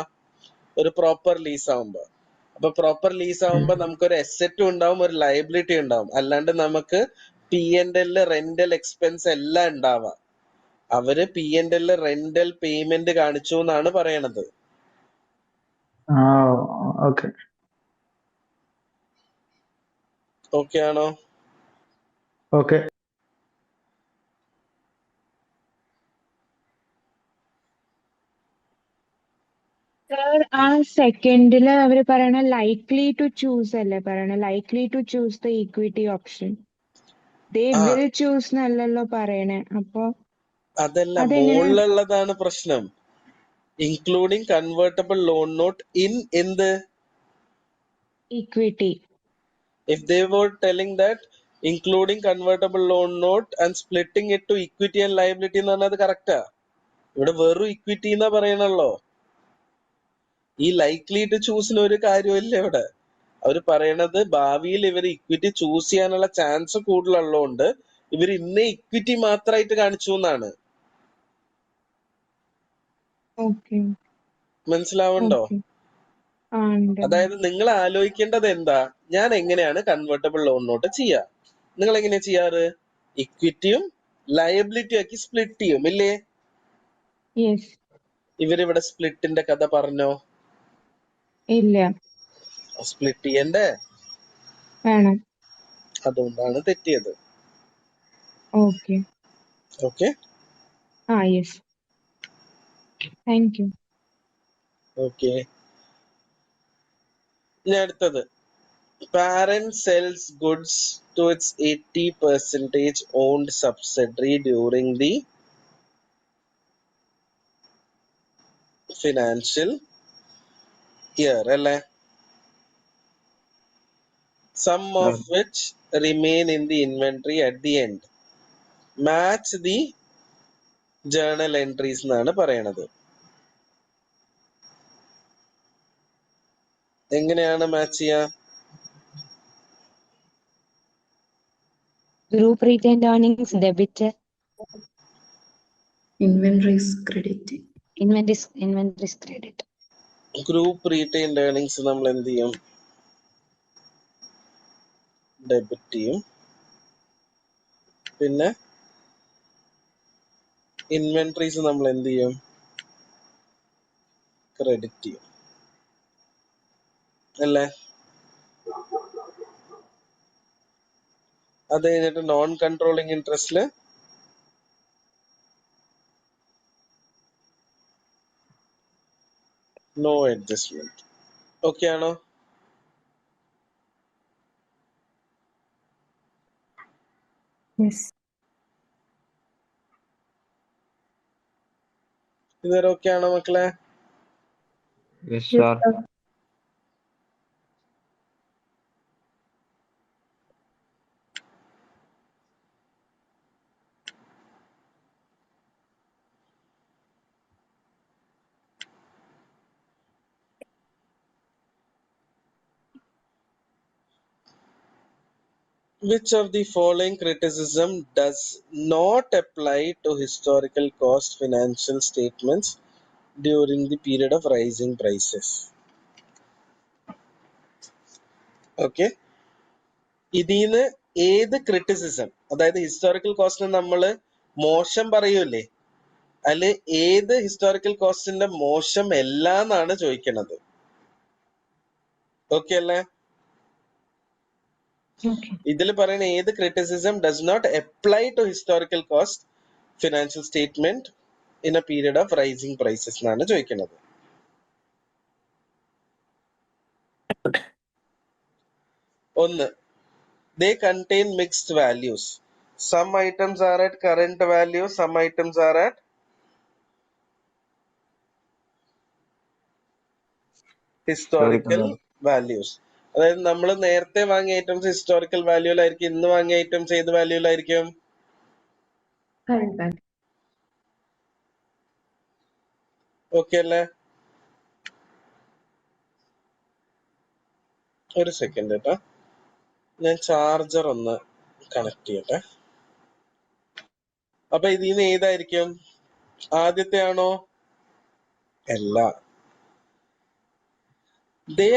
ഒരു പ്രോപ്പർ ലീസ് ആവുമ്പോ. അപ്പൊ പ്രോപ്പർ ലീസ് ആവുമ്പോ നമുക്കൊരു എസെറ്റും ഉണ്ടാവും, ഒരു ലയബിലിറ്റി ഉണ്ടാവും. അല്ലാണ്ട് നമുക്ക് P&L റെന്റൽ എക്സ്പെൻസ് എല്ലാം ഉണ്ടാവാം. അവര് P&L റെന്റൽ പേയ്മെന്റ് കാണിച്ചു എന്നാണ് പറയണത്. ഓക്കെ. ഓക്കെ ആണോ? ഓക്കെ. സർ, ആ സെക്കൻഡില് അവര് പറയണ ലൈക്ലി ടു ചൂസ് അല്ലേ പറയണ, likely to choose the equity option. They uh will choose എന്നല്ലല്ലോ പറയണേ. അപ്പൊ അതല്ല, അതെങ്ങനെ മുകളിലുള്ളതാണ് പ്രശ്നം. Including convertible loan note in എന്ത്? Equity? If they were telling that including convertible loan note and splitting it to equity and liability എന്ന് പറഞ്ഞാൽ അത് കറക്റ്റാ. ഇവിടെ വെറും ഇക്വിറ്റി എന്നാ പറയണല്ലോ. ഈ ലൈക്ലി ടു ചൂസിന് ഒരു കാര്യമില്ല ഇവിടെ. അവര് പറയണത് ഭാവിയിൽ ഇവർ ഇക്വിറ്റി ചൂസ് ചെയ്യാനുള്ള ചാൻസ് കൂടുതലുള്ളതുകൊണ്ട് ഇവർ ഇന്നേ ഇക്വിറ്റി മാത്രമായിട്ട് കാണിച്ചു എന്നാണ്. ഓക്കെ മനസ്സിലാവുണ്ടോ? ഓക്കെ. ആ ഉണ്ട്. അതായത് നിങ്ങൾ ആലോചിക്കേണ്ടത് എന്താ, ഞാൻ എങ്ങനെയാണ് കൺവേർട്ടബിൾ ലോൺ നോട്ട് ചെയ്യാ? നിങ്ങൾ എങ്ങനെയാ ചെയ്യാറ്? ഇക്വിറ്റിയും ലയബിലിറ്റിയും ആക്കി സ്പ്ലിറ്റ് ചെയ്യും ഇല്ലേ? യെസ്. ഇവരിവിടെ സ്പ്ലിറ്റിന്റെ കഥ പറഞ്ഞോ? ഇല്ല. സ്പ്ലിറ്റ് ചെയ്യണ്ടേ? വേണം. അതുകൊണ്ടാണ് തെറ്റിയത്. ഓക്കെ. ഓക്കെ ആ യെസ്. Thank you. ഓക്കെ. ഇനി അടുത്തത്, parent sells goods to its 80% owned subsidiary during the financial year അല്ലേ? Some of which remain in the inventory at the end. Match the journal entries എന്നാണ് പറയണത്. എങ്ങനെയാണ് മാച്ച് ചെയ്യാ? Group retained earnings debit, Inventories credit. inventories credit. Group retained earnings നമ്മൾ എന്ത് ചെയ്യും? ഡെബിറ്റ് ചെയ്യും. പിന്നെ ഇൻവെന്ററീസ് നമ്മൾ എന്ത് ചെയ്യും? ക്രെഡിറ്റ് ചെയ്യും അല്ലേ? അത് കഴിഞ്ഞിട്ട് നോൺ കൺട്രോളിങ് ഇൻട്രസ്റ്റില് നോ അഡ്ജസ്റ്റ്മെന്റ്. ഓക്കെ ആണോ? യെസ്. ഇതുവരെ ഓക്കെ ആണോ മക്കളെ? Yes sir. Which of the following criticism does not apply to historical cost financial statements during the period of rising prices? Okay. ഇതിന്ന് ഏത് ക്രിറ്റിസിസം, അതായത് ഹിസ്റ്റോറിക്കൽ കോസ്റ്റിന് നമ്മള് മോശം പറയൂലേ, അതില് ഏത് ഹിസ്റ്റോറിക്കൽ കോസ്റ്റിന്റെ മോശം എല്ലാന്നാണ് ചോദിക്കണത്. ഓക്കെ അല്ലേ? ഇതിൽ പറയുന്ന ഏത് criticism does not apply to historical cost financial statement in a period of rising prices എന്നാണ് ചോദിക്കുന്നത്. ഒന്ന്, they contain mixed values. Some items are at current value, some items are at historical values. അതായത് നമ്മൾ നേരത്തെ വാങ്ങിയ ഐറ്റംസ് ഹിസ്റ്റോറിക്കൽ വാല്യൂലായിരിക്കും, ഇന്ന് വാങ്ങിയ ഐറ്റംസ് ഏത് വാല്യൂലായിരിക്കും? ഓക്കെ അല്ലേ? ഒരു സെക്കൻഡ് കേട്ടോ, ഞാൻ ചാർജർ ഒന്ന് കണക്ട് ചെയ്യട്ടെ. അപ്പൊ ഇതിന്ന് ഏതായിരിക്കും? ആദ്യത്തെ ആണോ? അല്ല. They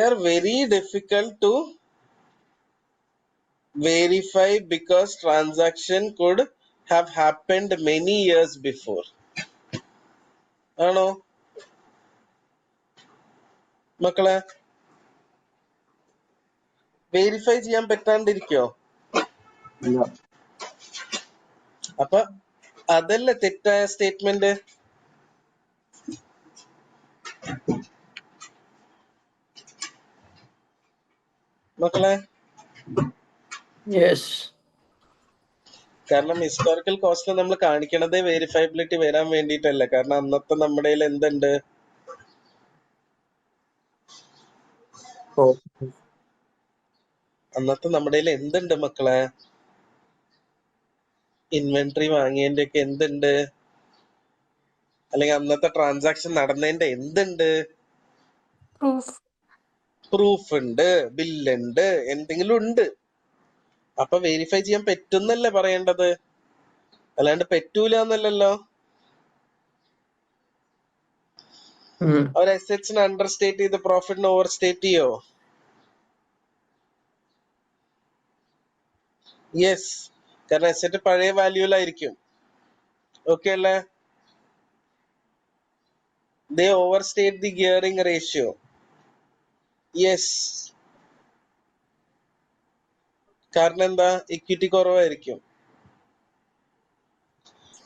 are very difficult to verify because transaction could have happened many years before. ആണോ മക്കളെ? വെരിഫൈ ചെയ്യാൻ പറ്റാണ്ടിരിക്കോ? ഇല്ല. അപ്പൊ അതല്ലേ തെറ്റായ സ്റ്റേറ്റ്മെന്റ്. മക്കളെ യെസ്. കാരണം ഹിസ്റ്റോറിക്കൽ കോസ്റ്റ് നമ്മൾ കാണിക്കണതേ വെരിഫയബിലിറ്റി വരാൻ വേണ്ടിയിട്ടല്ല. കാരണം അന്നത്തെ നമ്മുടെ കയ്യിൽ എന്തുണ്ട്? അന്നത്തെ നമ്മുടെ കയ്യിൽ എന്തുണ്ട് മക്കളെ? ഇൻവെന്ററി വാങ്ങിയതിന്റെ ഒക്കെ എന്തുണ്ട്? അല്ലെങ്കിൽ അന്നത്തെ ട്രാൻസാക്ഷൻ നടന്നതിന്റെ എന്തുണ്ട്? പ്രൂഫ് ഉണ്ട്, ബില്ലുണ്ട്, എന്തെങ്കിലും ഉണ്ട്. അപ്പൊ വെരിഫൈ ചെയ്യാൻ പറ്റുന്നല്ലേ പറയേണ്ടത്, അല്ലാണ്ട് പറ്റൂല എന്നല്ലല്ലോ. അവർ അസറ്റ്സിനെ അണ്ടർ സ്റ്റേറ്റ് ചെയ്ത് പ്രോഫിറ്റിനെ ഓവർ സ്റ്റേറ്റ് ചെയ്യോ? യെസ്, കാരണം അസറ്റ് പഴയ വാല്യൂലായിരിക്കും. ഓക്കെ അല്ലേ? They overstate the gearing ratio. Yes, കാരണം എന്താ? ഇക്വിറ്റി കുറവായിരിക്കും.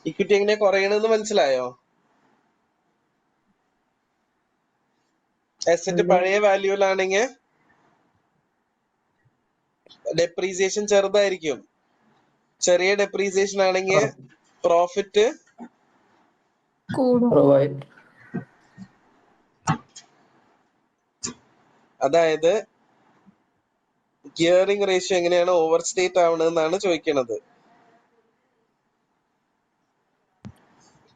ഇക്വിറ്റി എങ്ങനെയാ കുറയണെന്ന് മനസ്സിലായോ? അസറ്റ് പഴയ വാല്യൂലാണെങ്കിൽ ഡെപ്രീസിയേഷൻ ചെറുതായിരിക്കും. ചെറിയ ഡെപ്രീസിയേഷൻ ആണെങ്കിൽ പ്രോഫിറ്റ് പ്രൊവൈഡ്. അതായത് ഗിയറിംഗ് റേഷ്യോ എങ്ങനെയാണ് ഓവർ സ്റ്റേറ്റ് ആവണെന്നാണ് ചോദിക്കണത്.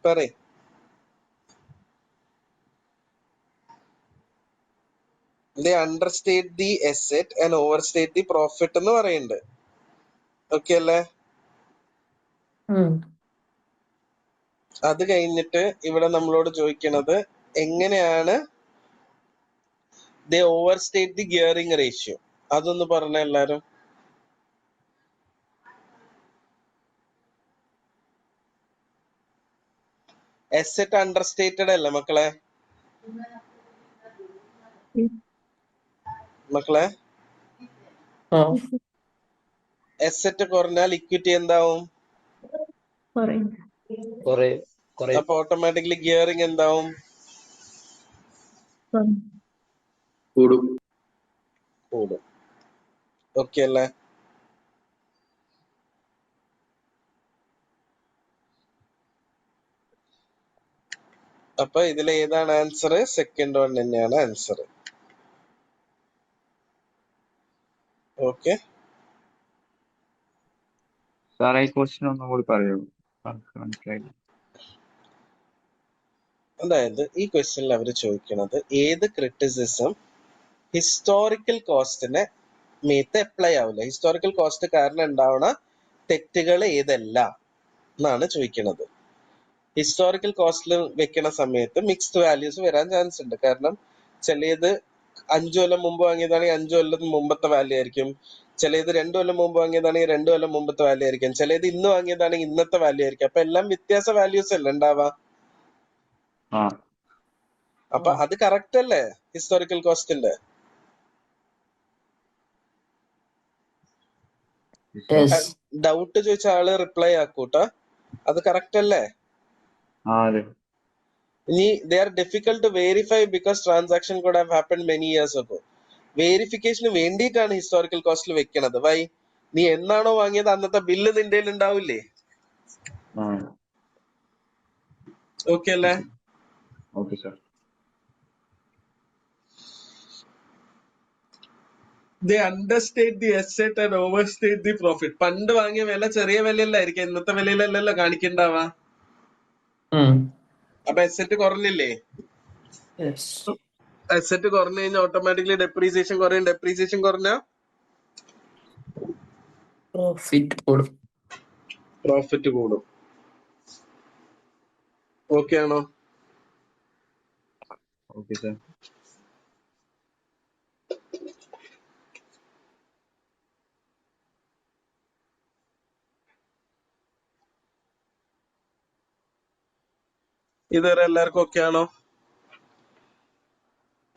പറയ്. Under state the asset and over state the profit എന്ന് പറയുന്നുണ്ട്. ഓക്കെ അല്ലേ? അത് കഴിഞ്ഞിട്ട് ഇവിടെ നമ്മളോട് ചോദിക്കണത് എങ്ങനെയാണ് they overstate the gearing ratio. അതൊന്ന് പറഞ്ഞ എല്ലാരും. അസറ്റ് അണ്ടർ സ്റ്റേറ്റഡ് അല്ലേ മക്കളെ? മക്കളെ അസറ്റ് കുറഞ്ഞാൽ ഇക്വിറ്റി എന്താവും? അപ്പൊ ഓട്ടോമാറ്റിക്കലി ഗിയറിംഗ് എന്താവും? കൂടും. ഓക്കെ അല്ലേ? അപ്പൊ ഇതിൽ ഏതാണ് ആൻസർ? സെക്കൻഡ് വൺ തന്നെയാണ് ആൻസർ. ഓക്കെ, സാർ ഈ ക്വസ്റ്റ്യൻ ഒന്നും കൂടി പറയൂ, മനസ്സിലായില്ല. അതായത് ഈ ക്വസ്റ്റ്യനിൽ അവർ ചോദിക്കുന്നത് ഏത് ക്രിറ്റിസിസം ഹിസ്റ്റോറിക്കൽ കോസ്റ്റിനെ മേത്ത് അപ്ലൈ ആവില്ല, ഹിസ്റ്റോറിക്കൽ കോസ്റ്റ് കാരണം ഉണ്ടാവുന്ന തെറ്റുകൾ ഏതെല്ലാം എന്നാണ് ചോദിക്കുന്നത്. ഹിസ്റ്റോറിക്കൽ കോസ്റ്റിൽ വെക്കുന്ന സമയത്ത് മിക്സ്ഡ് വാല്യൂസ് വരാൻ ചാൻസ് ഉണ്ട്. കാരണം ചിലത് 5 കൊല്ലം മുമ്പ് വാങ്ങിയതാണെങ്കിൽ 5 കൊല്ലം മുമ്പത്തെ വാല്യൂ ആയിരിക്കും. ചിലത് 2 കൊല്ലം മുമ്പ് വാങ്ങിയതാണെങ്കിൽ 2 കൊല്ലം മുമ്പത്തെ വാല്യൂ ആയിരിക്കും. ചിലത് ഇന്ന് വാങ്ങിയതാണെങ്കിൽ ഇന്നത്തെ വാല്യൂ ആയിരിക്കും. അപ്പൊ എല്ലാം വ്യത്യാസ വാല്യൂസ് അല്ലേ ഉണ്ടാവാ. അപ്പൊ അത് കറക്റ്റ് അല്ലേ ഹിസ്റ്റോറിക്കൽ കോസ്റ്റിന്റെ? ഡൗട്ട് ചോദിച്ച ആള് റിപ്ലൈ ആക്കൂട്ടാ. അത് കറക്റ്റ് അല്ലേ? ഇനി they are difficult to verify because transaction could have happened many years ago. വേരിഫിക്കേഷന് വേണ്ടിയിട്ടാണ് ഹിസ്റ്റോറിക്കൽ കോസ്റ്റിൽ വെക്കണത്. വൈ? നീ എന്നാണോ വാങ്ങിയത് അന്നത്തെ ബില്ല് നിന്റെ കയ്യിൽ ഉണ്ടാവില്ലേ? ഓക്കെ അല്ലേ? Okay sir. They understate the asset and overstate the profit. പണ്ട് വാങ്ങിയ വില ചെറിയ വിലയല്ലായിരിക്കും, ഇന്നത്തെ വിലയിലല്ലല്ലോ കാണിക്കണ്ടാവാ. അപ്പൊ അസറ്റ് കുറഞ്ഞില്ലേ? അസറ്റ് കുറഞ്ഞു കഴിഞ്ഞാൽ ഓട്ടോമാറ്റിക്കലി ഡെപ്രീസിയേഷൻ കുറയും. ഡെപ്രീസിയേഷൻ കുറഞ്ഞ പ്രോഫിറ്റ് കൂടും. ഓക്കെ ആണോ? Okay sir. ഇതുവരെ എല്ലാവർക്കും ഓക്കെ ആണോ?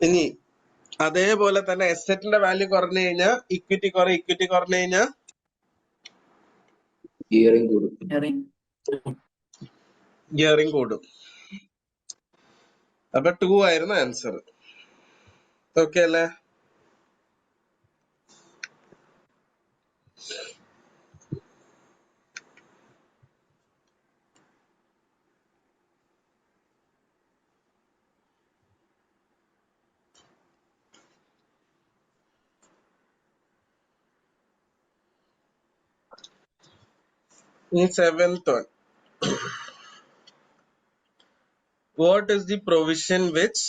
ഇനി അതേപോലെ തന്നെ എസറ്റിന്റെ വാല്യൂ കുറഞ്ഞു കഴിഞ്ഞാൽ ഇക്വിറ്റി കുറഞ്ഞു കഴിഞ്ഞാൽ ഗിയറിംഗ് കൂടും. അപ്പൊ 2 ആയിരുന്നു ആൻസർ. ഓക്കെ അല്ലേ? In 7th one, what is the provision which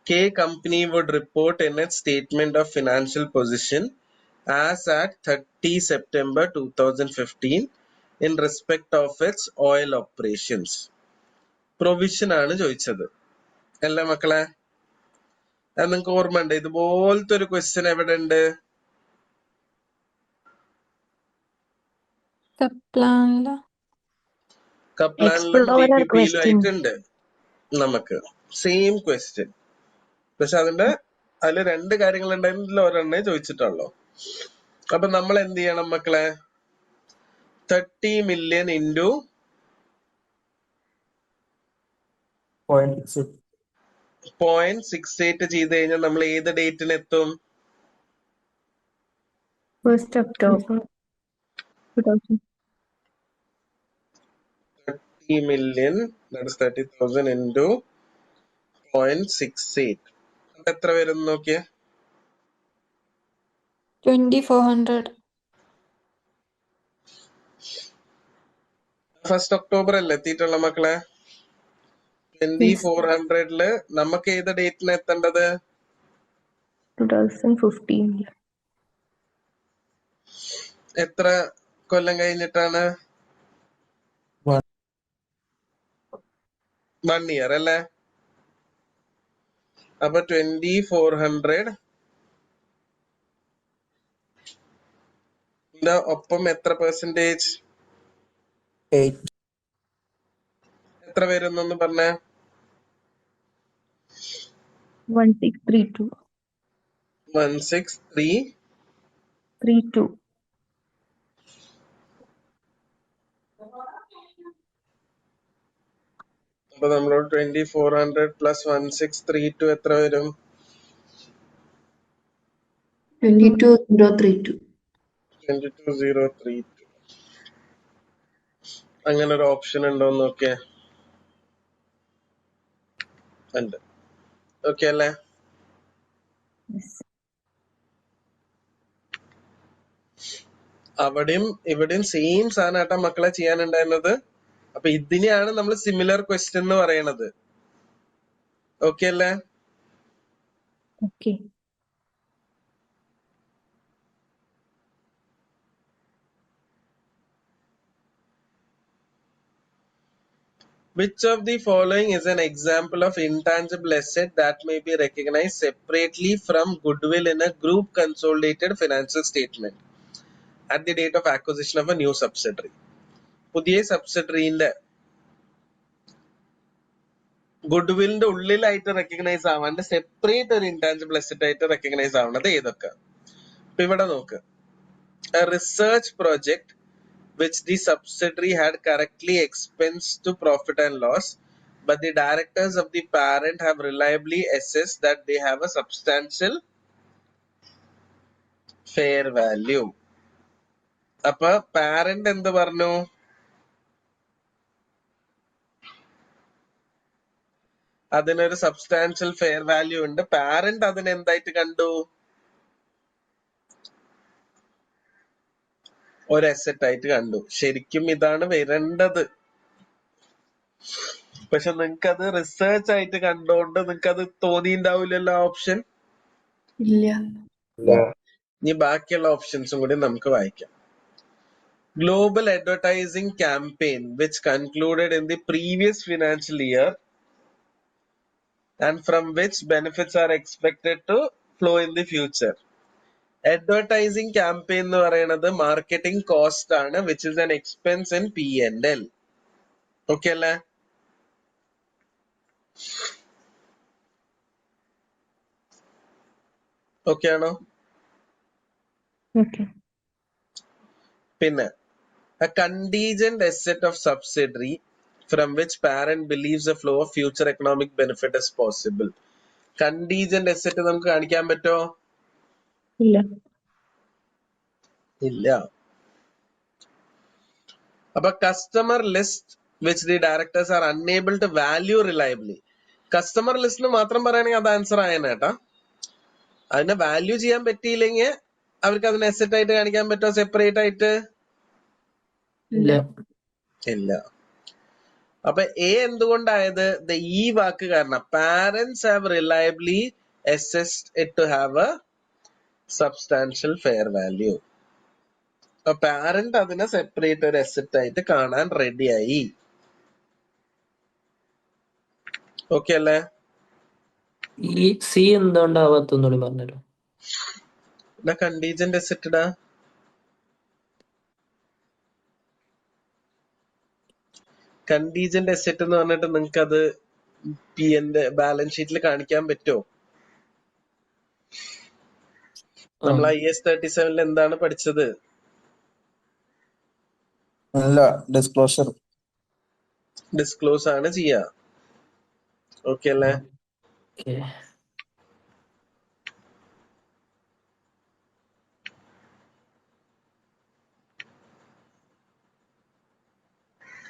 K company would report in its statement of financial position as at 30 September 2015 in respect of its oil operations? Provision ആണ് ചോദിച്ചത് അല്ലേ മക്കളെ? അത് നിങ്ങൾക്ക് ഓർമ്മ ഉണ്ട്? ഇതുപോലത്തെ ഒരു ക്വസ്റ്റ്യൻ എവിടെ ഉണ്ട്? കപ്ലാനിലും Explorer TPP-യിലും question. ആയിട്ടുണ്ട് നമുക്ക് സെയിം ക്വസ്റ്റ്യൻ. പക്ഷെ അതില് 2 കാര്യങ്ങൾ ഉണ്ടായിരുന്നില്ല, ഒരെണ്ണേ ചോദിച്ചിട്ടുള്ളൂ. അപ്പൊ നമ്മൾ എന്ത് ചെയ്യണം മക്കളെ? 30 million into 0.68 ചെയ്ത് കഴിഞ്ഞാൽ നമ്മൾ ഏത് ഡേറ്റിന് എത്തും? 1st October 2000. 30 million, that is 30,000 into 0.68. അപ്പൊ എത്ര വരും നോക്കിയേ? 2400. 1st October അല്ലേ എത്തിയിട്ടുള്ള മക്കളെ? 2400-ല് നമുക്ക് ഏത് ഡേറ്റിന് എത്തേണ്ടത്? 2015. എത്ര കൊല്ലം കഴിഞ്ഞിട്ടാണ്? 1 year അല്ലേ? അപ്പൊ 2400 ഒപ്പം എത്ര പെർസെന്റേജ്? 8. എത്ര വരുന്നൊന്ന് പറഞ്ഞേ? 1632. 1632. അപ്പൊ നമ്മളോട് 2400 പ്ലസ് 1632 എത്ര വരും? 22032. 22032. അങ്ങനെ ഒരു ഓപ്ഷൻ ഉണ്ടോ എന്ന് നോക്കിയേ. ഉണ്ട്. ഓക്കെ അല്ലേ? അവിടെയും ഇവിടെയും സെയിം സാധനമായിട്ടാ മക്കളെ ചെയ്യാനുണ്ടായിരുന്നത്. അപ്പൊ ഇതിനെയാണ് നമ്മൾ സിമിലർ ക്വസ്റ്റ്യൻ എന്ന് പറയണത്. ഓക്കെ അല്ലേ? Okay. Which of the following is an example of intangible asset that may be recognized separately from goodwill in a group consolidated financial statement at the date of acquisition of a new subsidiary? പുതിയ സബ്സിഡറിന്റെ ഗുഡ്വില്ലിന്റെ ഉള്ളിലായിട്ട് റെക്കഗ്നൈസ് ആവാണ്ട് സെപ്പറേറ്റ് ഒരു intangible asset ആയിട്ട് റെക്കഗ്നൈസ് ആവുന്നത് ഏതൊക്കെ? ഇപ്പൊ ഇവിടെ നോക്ക്. A research project which the subsidiary had correctly expensed to profit and loss, but the directors of the parent have reliably assessed that they have a substantial fair value. അപ്പൊ പാരന്റ് എന്ത് പറഞ്ഞു? അതിനൊരു സബ്സ്റ്റാൻഷ്യൽ ഫെയർ വാല്യൂ ഉണ്ട്. പാരന്റ് അതിന് എന്തായിട്ട് കണ്ടു? ഒരു അസറ്റ് ആയിട്ട് കണ്ടു. ശരിക്കും ഇതാണ് വരേണ്ടത്. പക്ഷെ നിങ്ങക്ക് അത് റിസർച്ച് ആയിട്ട് കണ്ടോണ്ട് നിങ്ങക്ക് അത് തോന്നിണ്ടാവില്ലല്ലോ ഓപ്ഷൻ. ഇല്ല. ഇനി ബാക്കിയുള്ള ഓപ്ഷൻസും കൂടി നമുക്ക് വായിക്കാം. Global advertising campaign which concluded in the previous financial year and from which benefits are expected to flow in the future. Advertising campaign എന്ന് പറയുന്നത് മാർക്കറ്റിംഗ് കോസ്റ്റ് ആണ്, which is an expense in P&L. Okay അല്ലേ? ഓക്കെ ആണോ? ഓക്കെ. പിന്നെ a contingent asset of subsidiary from which parent believes a flow of future economic benefit is possible. Contingent asset നമുക്ക് കാണിക്കാൻ പറ്റോ? ഇല്ല. ഇല്ല. അപ്പൊ customer list which the directors are unable to value reliably. Customer ലിസ്റ്റിന് മാത്രം പറയുകയാണെങ്കിൽ അത് ആൻസർ ആയേട്ടാ. അതിനെ വാല്യൂ ചെയ്യാൻ പറ്റിയില്ലെങ്കിൽ അവർക്ക് അതിനെ അസറ്റ് ആയിട്ട് കാണിക്കാൻ പറ്റോ സെപ്പറേറ്റ് ആയിട്ട്? ഇല്ല. ഇല്ല. അപ്പൊ എ എന്തുകൊണ്ടായത്? ഈ വാക്ക് കാരണം. Parents have reliably assessed it to have a substantial fair value. അപ്പൊ പാരന്റ് അതിനെ സെപ്പറേറ്റ് ഒരു അസറ്റ് ആയിട്ട് കാണാൻ റെഡിയായി. ഓക്കെ അല്ലേ? ഈ സി എന്തുകൊണ്ടാവാത്തൊന്നുകൂടി പറഞ്ഞുതരും. കണ്ടീജന്റ് അസറ്റ് കണ്ടീജന്റ് അസറ്റ് എന്ന് പറഞ്ഞിട്ട് നിങ്ങൾക്ക് അത് പി എന്റെ ബാലൻസ് ഷീറ്റിൽ കാണിക്കാൻ പറ്റുമോ? നമ്മൾ IAS 37 എന്താണ് പഠിച്ചത്? അല്ല, ഡിസ്ക്ലോഷർ. ഡിസ്ക്ലോസ് ആണ് ചെയ്യാ. ഓക്കെ അല്ലേ? ഓക്കെ.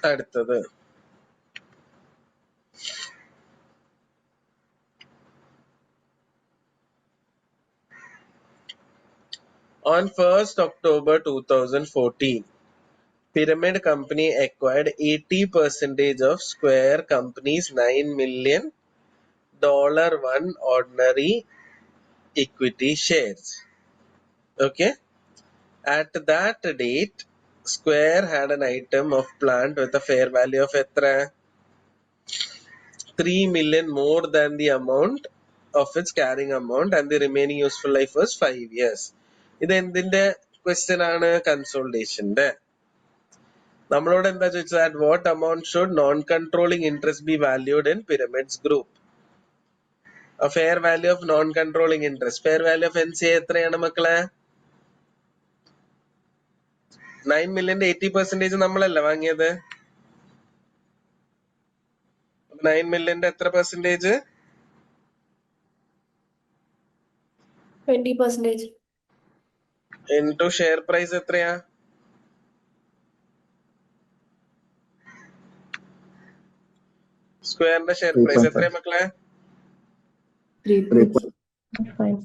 അടുത്തത് on 1st October 2014, Pyramid Company acquired 80% of Square Company's $9 million one ordinary equity shares. Okay. At that date, Square had an item of plant with a fair value of $3 million more than the amount of its carrying amount, and the remaining useful life was 5 years. ഇത് എന്തിന്റെ ക്വസ്റ്റ്യൻ ആണ്? കൺസോൾട്ടേഷന്റെ. നമ്മളോട് എന്താ ചോദിച്ചത്? at what amount should non-controlling interest be valued in Pyramids Group? A fair value of non-controlling interest. Fair value of NCA എത്രയാണ് മക്കളെ? 9 million 80% നമ്മളല്ല വാങ്ങിയത്. 9 million എത്ര പെർസെന്റേജ്? 20%. ഇൻടു ഷെയർ പ്രൈസ് എത്രയാ? സ്ക്വയറിന്റെ ഷെയർ പ്രൈസ് എത്രയാ മക്കളെ? 3.5.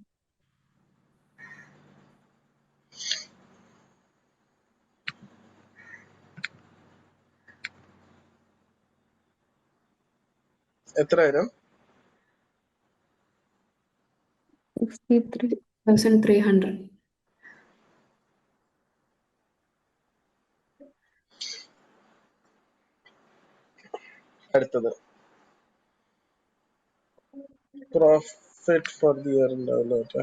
എത്ര വരും? 63,300. അടുത്തത് പ്രോഫിറ്റ് ഫോർ ദി ഇയർ ഉണ്ടാവില്ല.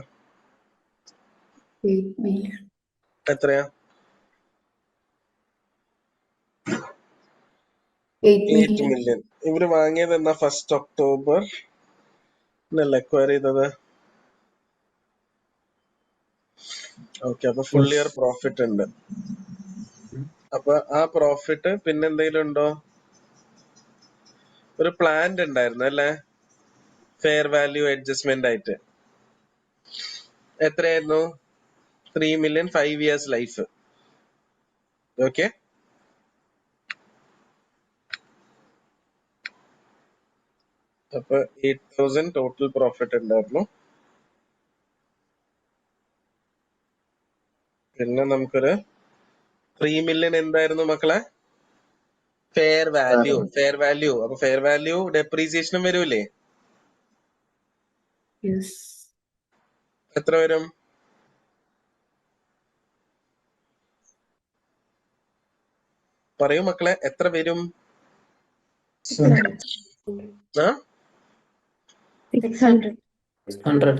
8 million. എത്രയാ? 8 8 million. million. ഇവര് വാങ്ങിയത് എന്നാ? 1st October അക്വയർ ചെയ്തത്. ഓക്കെ. അപ്പൊ ഫുൾ ഇയർ പ്രോഫിറ്റ് ഉണ്ട്. അപ്പൊ ആ പ്രോഫിറ്റ് പിന്നെ എന്തെങ്കിലും ഉണ്ടോ? ഒരു പ്ലാന്റ് ഉണ്ടായിരുന്നു അല്ലെ? ഫെയർ വാല്യൂ അഡ്ജസ്റ്റ്മെന്റ് ആയിട്ട് എത്രയായിരുന്നു? 3 million 5 years ലൈഫ്. ഓക്കെ. അപ്പൊ 8,000 ടോട്ടൽ പ്രോഫിറ്റ് ഉണ്ടായിരുന്നു. പിന്നെ നമുക്കൊരു 3 million എന്തായിരുന്നു മക്കളെ? Fair value. Fair value. അപ്പൊ ഫെയർ വാല്യൂ ഡെപ്രീസിയേഷനും വരൂലേ? Yes. എത്ര വരും? പറയൂ മക്കളെ, എത്ര വരും? 600. 100.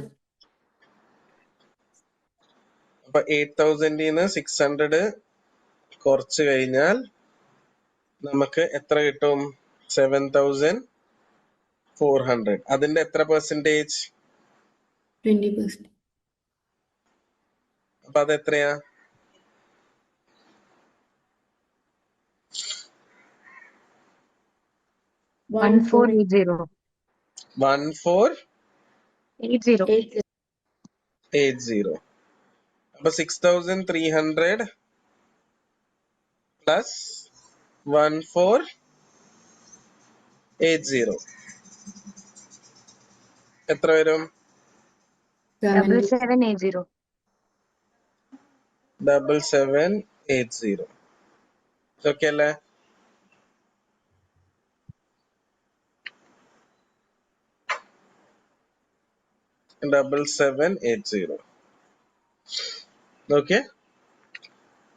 അപ്പൊ 8,000 600 കുറച്ച് കഴിഞ്ഞാൽ നമുക്ക് എത്ര കിട്ടും? 7400. അതിന്റെ എത്ര പെർസെന്റേജ്? 20%. അപ്പൊ അത് എത്രയാ? One four 1480. 1480. 80. അപ്പൊ 6300 പ്ലസ് 1480 എത്ര വരും? 70. 7780. 7780. ഓക്കെ അല്ലേ? ഡബിൾ 780. ഓക്കെ.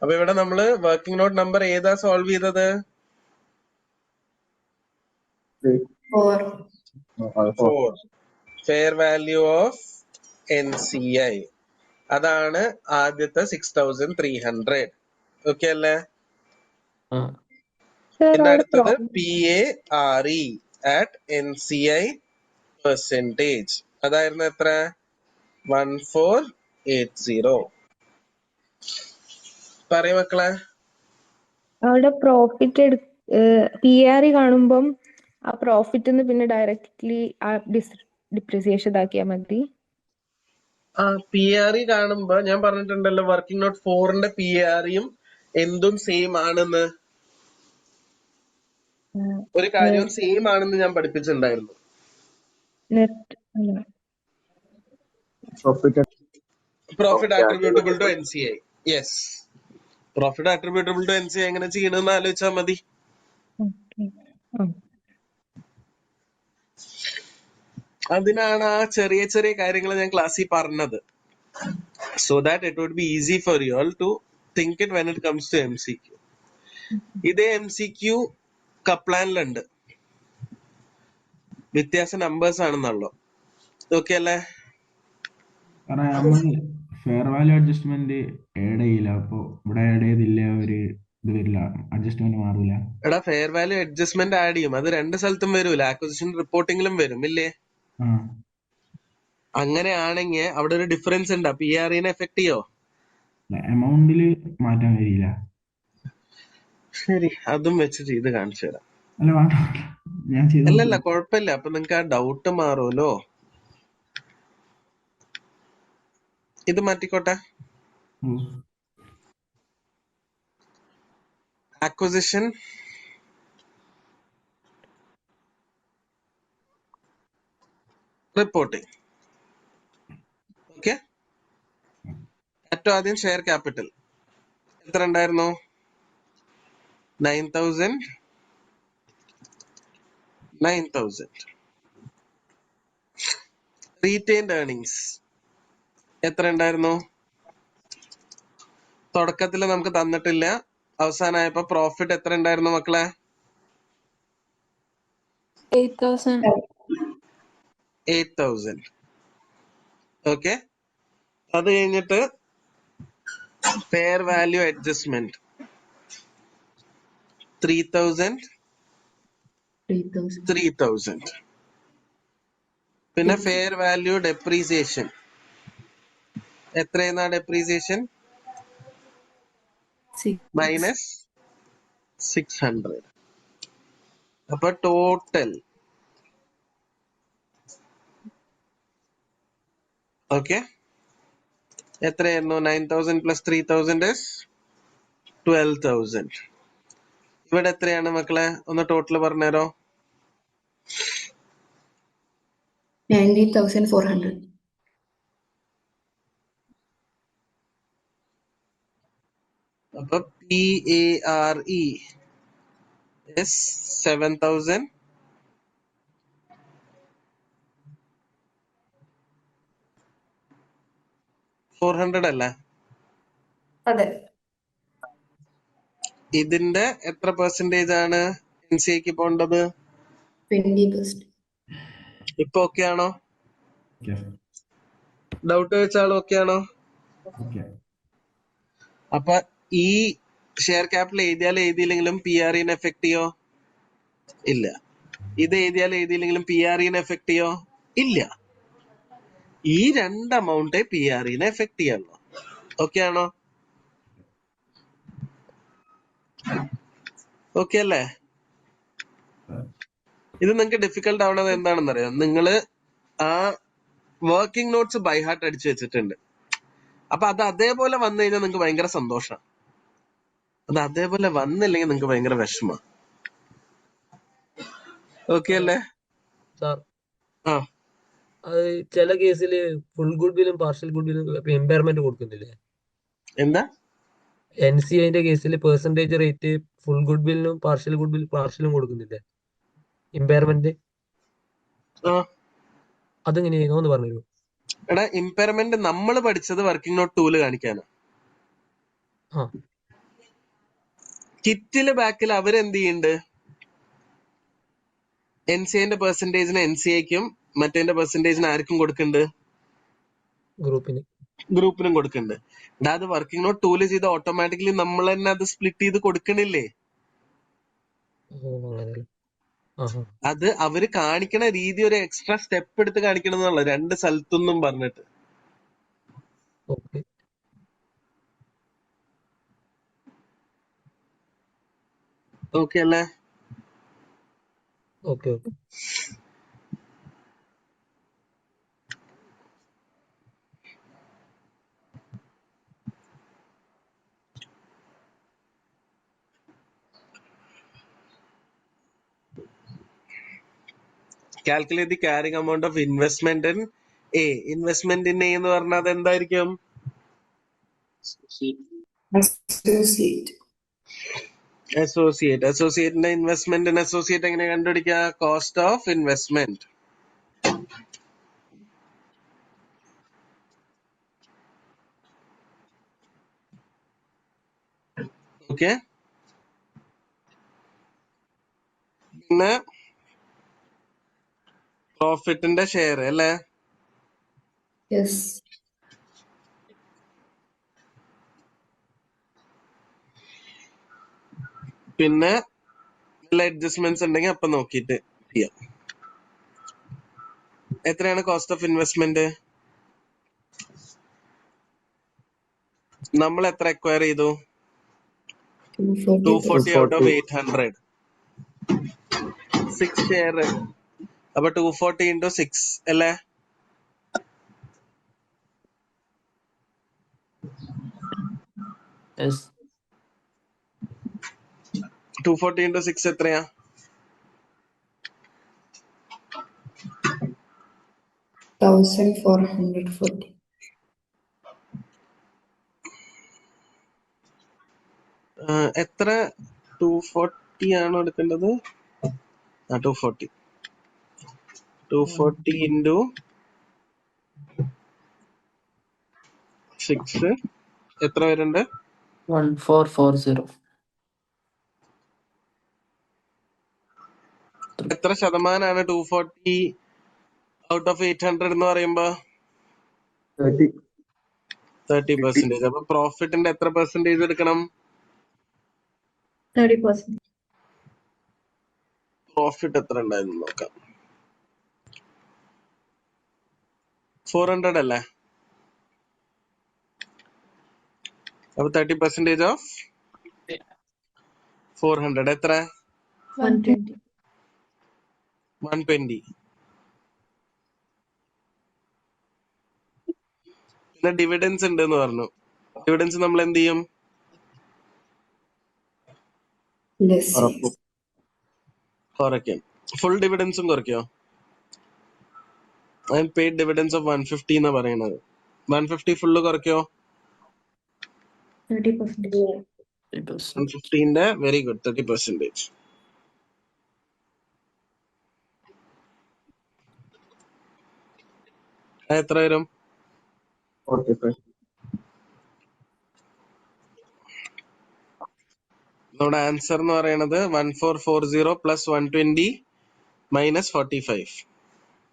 അപ്പൊ ഇവിടെ നമ്മള് വർക്കിംഗ് നോട്ട് നമ്പർ ഏതാ സോൾവ് ചെയ്തത്? 4. 4. Fair value of NCI. അതാണ് ആദ്യത്തെ 6300. ഓക്കെ അല്ലേ? പിന്നെ അടുത്തത് PARE at NCI പെർസെന്റേജ്. അതായിരുന്നു എത്ര? 1480. പറയ മക്കളെ. അവിടെ പ്രോഫിറ്റ് PRE കാണുമ്പം ആ പ്രോഫിറ്റ് പിന്നെ ഡയറക്ട്ലി ആ ഡിപ്രിസിയേഷൻ ഇതാക്കിയാൽ മതി. PRE കാണുമ്പോ ഞാൻ പറഞ്ഞിട്ടുണ്ടല്ലോ വർക്കിംഗ് നോട്ട് 4ന്റെ PREയും എന്തും സെയിം ആണെന്ന്. ഒരു കാര്യവും സെയിം ആണെന്ന് ഞാൻ പഠിപ്പിച്ചിട്ടുണ്ടായിരുന്നു. Profit attributable to NCI. Yes, profit attributable to NCI എങ്ങനെ ചെയ്യണമെന്ന് ആലോചിച്ചാൽ മതി. അതിനാണ് ആ ചെറിയ ചെറിയ കാര്യങ്ങൾ ഞാൻ ക്ലാസ്സിൽ പറഞ്ഞത്. So that it would be easy for you all to think it when it comes to MCQ. ഇതേ MCQ കപ്ലാനിലുണ്ട്, വ്യത്യാസ നമ്പേഴ്സ് ആണെന്നുള്ളൂ. ഓക്കെ അല്ലേ? കാരണം നമ്മൾ ഫെയർ വാല്യൂ അഡ്ജസ്റ്റ്മെന്റ് ആഡ് ചെയ്യില്ല, അപ്പൊ ഇവിടെ ആഡ് ചെയ്തില്ല ഒരു ഇത് വരില്ല, അഡ്ജസ്റ്റ്മെന്റ് മാറില്ല. എടാ ഫെയർ വാല്യൂ അഡ്ജസ്റ്റ്മെന്റ് ആഡ് ചെയ്യും, അത് രണ്ട് സ്ഥലത്തും വരൂല, ആക്വിസിഷൻ റിപ്പോർട്ടിംഗിലും വരും ഇല്ലേ? അങ്ങനെയാണെങ്കിൽ അവിടെ ഒരു ഡിഫറൻസ് ഉണ്ടാ? PREനെ എഫക്ട് ചെയ്യോ? എമൗണ്ടില് മാറ്റാൻ കഴിയില്ല. ശരി, അതും വെച്ച് ചെയ്ത് കാണിച്ചു തരാം. അല്ല വേണ്ട, ഞാൻ ചെയ്തു. അല്ലല്ല കുഴപ്പമില്ല, അപ്പൊ നിങ്ങക്ക് ആ ഡൗട്ട് മാറുമല്ലോ. ഇത് മാറ്റിക്കോട്ടെ. Acquisition reporting. ഓക്കെ. ഏറ്റവും ആദ്യം ഷെയർ ക്യാപിറ്റൽ എത്ര ഉണ്ടായിരുന്നു? 9,000. റീറ്റെയിൻഡ് ഏർണിങ്സ് എത്ര ഉണ്ടായിരുന്നു? തുടക്കത്തിൽ നമുക്ക് തന്നിട്ടില്ല, അവസാനമായപ്പോ പ്രോഫിറ്റ് എത്ര ഉണ്ടായിരുന്നു മക്കളെ? 8,000. ഓക്കെ. അത് കഴിഞ്ഞിട്ട് ഫെയർ വാല്യൂ അഡ്ജസ്റ്റ്മെന്റ് 3,000. പിന്നെ ഫെയർ വാല്യൂ ഡെപ്രീസിയേഷൻ എത്രയെന്നാ? ഡെപ്രീസിയേഷൻ -600. അപ്പൊ ടോട്ടൽ ഓക്കെ എത്രയായിരുന്നു? 9,000 പ്ലസ് 3,000 is 12,000. ഇവിടെ എത്രയാണ് മക്കളെ? ഒന്ന് ടോട്ടൽ പറഞ്ഞുതരോ? 90,400. അപ്പൊ PARE is 7,400 അല്ലേ? അതെ. ഇതിന്റെ എത്ര പെർസെന്റേജ് ആണ് NCIക്ക് പോണ്ടത്? 20%. ഇപ്പൊ ഓക്കെ ആണോ? ഡൗട്ട് വെച്ചാൽ ഓക്കെ ആണോ? അപ്പൊ ഈ ഷെയർ ക്യാപിറ്റൽ എഴുതിയാലും എഴുതിയില്ലെങ്കിലും PRE എഫക്ട് ചെയ്യോ? ഇല്ല. ഇത് എഴുതിയാലും എഴുതിയില്ലെങ്കിലും PRE എഫക്ട് ചെയ്യോ? ഇല്ല. ഈ 2 amount PRE എഫക്ട് ചെയ്യാമല്ലോ. ഓക്കെ ആണോ? ഓക്കെ അല്ലേ? ഇത് നിങ്ങൾക്ക് ഡിഫിക്കൽട്ട് ആവണത് എന്താണെന്ന് അറിയാം. നിങ്ങള് ആ വർക്കിംഗ് നോട്ട്സ് ബൈ ഹാർട്ട് അടിച്ചു വെച്ചിട്ടുണ്ട്. അപ്പൊ അത് അതേപോലെ വന്നു കഴിഞ്ഞാൽ നിങ്ങൾക്ക് ഭയങ്കര സന്തോഷമാണ്. അത് അതേപോലെ വന്നില്ലെങ്കിൽ നിങ്ങൾക്ക് ഭയങ്കര വിഷമമാണ്. ഓക്കെ അല്ലേ? സാർ ആ അത് ചില കേസിൽ ഫുൾ ഗുഡ് വില്ലും പാർഷ്യൽ ഗുഡ് വില്ലും ഇമ്പയർമെന്റ് കൊടുക്കുന്നില്ലേ? എന്താ? NCIന്റെ കേസിൽ പെർസെന്റേജ് റേറ്റ് ഫുൾ ഗുഡ് വില്ലിനും പാർഷ്യലും കൊടുക്കുന്നില്ലേ ഇമ്പയർമെന്റ്? ആ അതെങ്ങനെയാണോ എന്ന് പറഞ്ഞു. എടാ, ഇമ്പയർമെന്റ് നമ്മൾ പഠിച്ചത് വർക്കിംഗ് നോട്ട് 2 കാണിക്കാനാ. ആ കിറ്റില് ബാക്കിൽ അവരെന്ത് ചെയ്യുന്നുണ്ട്? NCIന്റെ പെർസെന്റേജിന് NCIക്കും മറ്റേന്റെ പെർസെന്റേജിന് ആർക്കും കൊടുക്കുന്നുണ്ട്? ഗ്രൂപ്പിനും കൊടുക്കുന്നുണ്ട്. എടാ, അത് വർക്കിംഗ് നോട്ട് 2 ചെയ്ത് ഓട്ടോമാറ്റിക്കലി നമ്മൾ തന്നെ അത് സ്പ്ലിറ്റ് ചെയ്ത് കൊടുക്കണില്ലേ? അത് അവര് കാണിക്കണ രീതി ഒരു എക്സ്ട്രാ സ്റ്റെപ്പ് എടുത്ത് കാണിക്കണം എന്നുള്ള 2 സ്ഥലത്തൊന്നും പറഞ്ഞിട്ട്. ഓക്കെ അല്ലേ? Okay. Calculate the carrying amount of investment in A. Investment in A എന്ന് പറഞ്ഞാൽ അത് എന്തായിരിക്കും? അസോസിയേറ്റിന്റെ ഇൻവെസ്റ്റ്മെന്റ് ഇൻ അസോസിയേറ്റ് എങ്ങനെ കണ്ടുപിടിക്കുക? Cost of investment. ഓക്കെ. പിന്നെ പ്രോഫിറ്റിന്റെ ഷെയർ അല്ലേ? പിന്നെ വല്ല അഡ്ജസ്റ്റ്മെന്റ്സ് ഉണ്ടെങ്കിൽ അപ്പൊ നോക്കിയിട്ട് ചെയ്യാം. എത്രയാണ് കോസ്റ്റ് ഓഫ് ഇൻവെസ്റ്റ്മെന്റ്? നമ്മൾ എത്ര അക്വയർ ചെയ്തു? 240 ഔട്ട് ഓഫ് 800. 6 ഷെയർ. അപ്പൊ 240 into 6 അല്ലേ? Yes. 240 into 6 എത്രയാ? 1440. എത്ര? 240 ആണോ എടുക്കേണ്ടത്? 240 into 6 എത്ര വരുന്നുണ്ട്? 1440. എത്ര ശതമാനാണ് 240 ഔട്ട് ഓഫ് 800 എന്ന് പറയുമ്പോ? 30%. അപ്പൊ പ്രോഫിറ്റിന്റെ എത്ര പെർസെന്റേജ് എടുക്കണം? 30%. പ്രോഫിറ്റ് എത്ര ഉണ്ടായിരുന്നു നോക്കാം. 400 അല്ലേ? അപ്പൊ 30% ഓഫ് 400 എത്ര? 120. 120. പിന്നെ ഡിവിഡൻസ് ഉണ്ട് എന്ന് പറഞ്ഞു. ഡിവിഡൻസ് നമ്മൾ എന്ത് ചെയ്യും? കുറയ്ക്കും. ഫുൾ ഡിവിഡൻസും കുറയ്ക്കോ? പെയ്ഡ് ഡിവിഡൻസ് ഓഫ് 150 എന്നാ പറയുന്നത്. 150 ഫുള്ള് കുറയ്ക്കോ? 30%. 150ന്റെ വെരി ഗുഡ് 30%. എത്ര വരും? 45. നമ്മുടെ ആൻസർ എന്ന് പറയുന്നത് 1440 പ്ലസ് 120 മൈനസ് 45.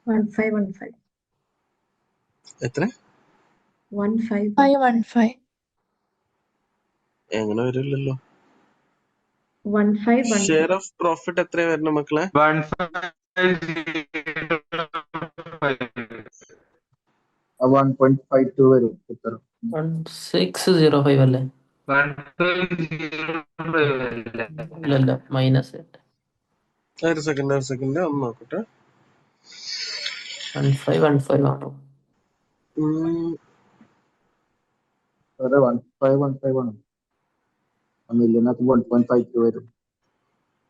1515. എത്ര? 1515. എങ്ങനെ വരില്ലല്ലോ. 1515. ഷെയർ ഓഫ് പ്രോഫിറ്റ് എത്രയാ വരണം മക്കളെ? 1.52 വരും ഉത്തരം. 1605 അല്ലേ? 1505 ഇല്ലല്ല, -8. ഒരു സെക്കൻഡ് ഒന്ന് നോക്കട്ടെ. 1515 ആണോ? സാറേ 1515 ആണ്. മില്യനകത്ത് 1.52 വരും.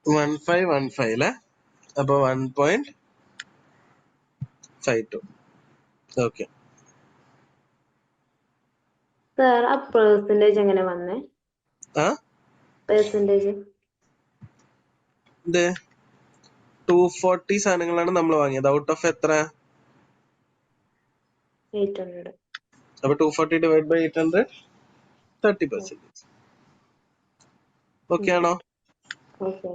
1515 അല്ലേ? അപ്പൊ 1.52. ഓക്കെ. സാർ ആ പെർസെന്റേജ് എങ്ങനെ വന്നേ? ആ പെർസെന്റേജ് ഇത് 240 സാധനങ്ങളാണ് നമ്മൾ വാങ്ങിയത്. ഔട്ട് ഓഫ് എത്ര? 800. അപ്പൊ 240 ഡിവൈഡ് ബൈ 800 30%. ഓക്കെ ആണോ? ഓക്കെ.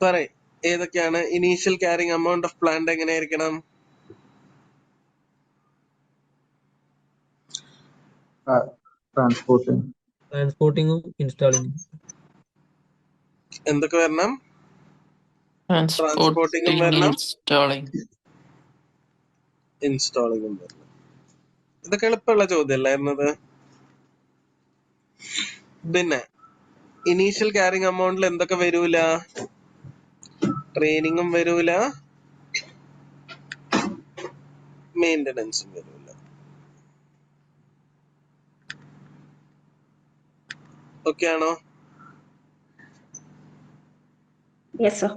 പറയ്, ഏതൊക്കെയാണ്? Initial carrying amount of plant എങ്ങനെയായിരിക്കണം? ട്രാൻസ്പോർട്ടിങ്ങും ഇൻസ്റ്റാളിങ്ങും. എന്തൊക്കെ വരണം? ട്രാൻസ്പോർട്ടിംഗ്, വരണം, ഇൻസ്റ്റാളിംഗ് വരണം. ഇതൊക്കെ എളുപ്പമുള്ള ചോദ്യമല്ലായിരുന്നത്? പിന്നെ ഇനീഷ്യൽ ക്യാരിങ് എമൗണ്ടിൽ എന്തൊക്കെ വരൂല? ട്രെയിനിങ്ങും വരൂല, മെയിൻ്റനൻസും വരൂല. ഓക്കെ ആണോ? Yes, sir.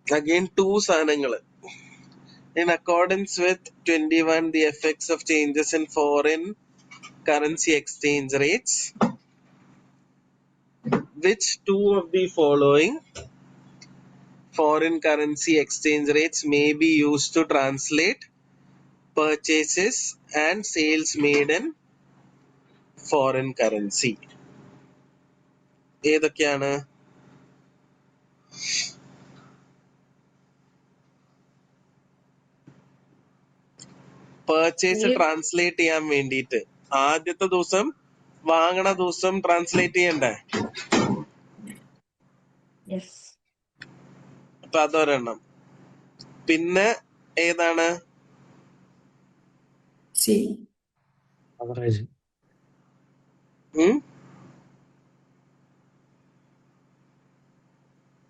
Again 2 സാധനങ്ങള്. In accordance with 21, the effects of changes in foreign currency exchange rates, which 2 of the following foreign currency exchange rates may be used to translate purchases and sales made in foreign currency? ഏതൊക്കെയാണ്? പർച്ചേസ് ട്രാൻസ്ലേറ്റ് ചെയ്യാൻ വേണ്ടിയിട്ട് ആദ്യത്തെ ദിവസം വാങ്ങണ ദിവസം ട്രാൻസ്ലേറ്റ് ചെയ്യണ്ടേ? Yes. അപ്പൊ അതൊരെണ്ണം. പിന്നെ ഏതാണ്? Average.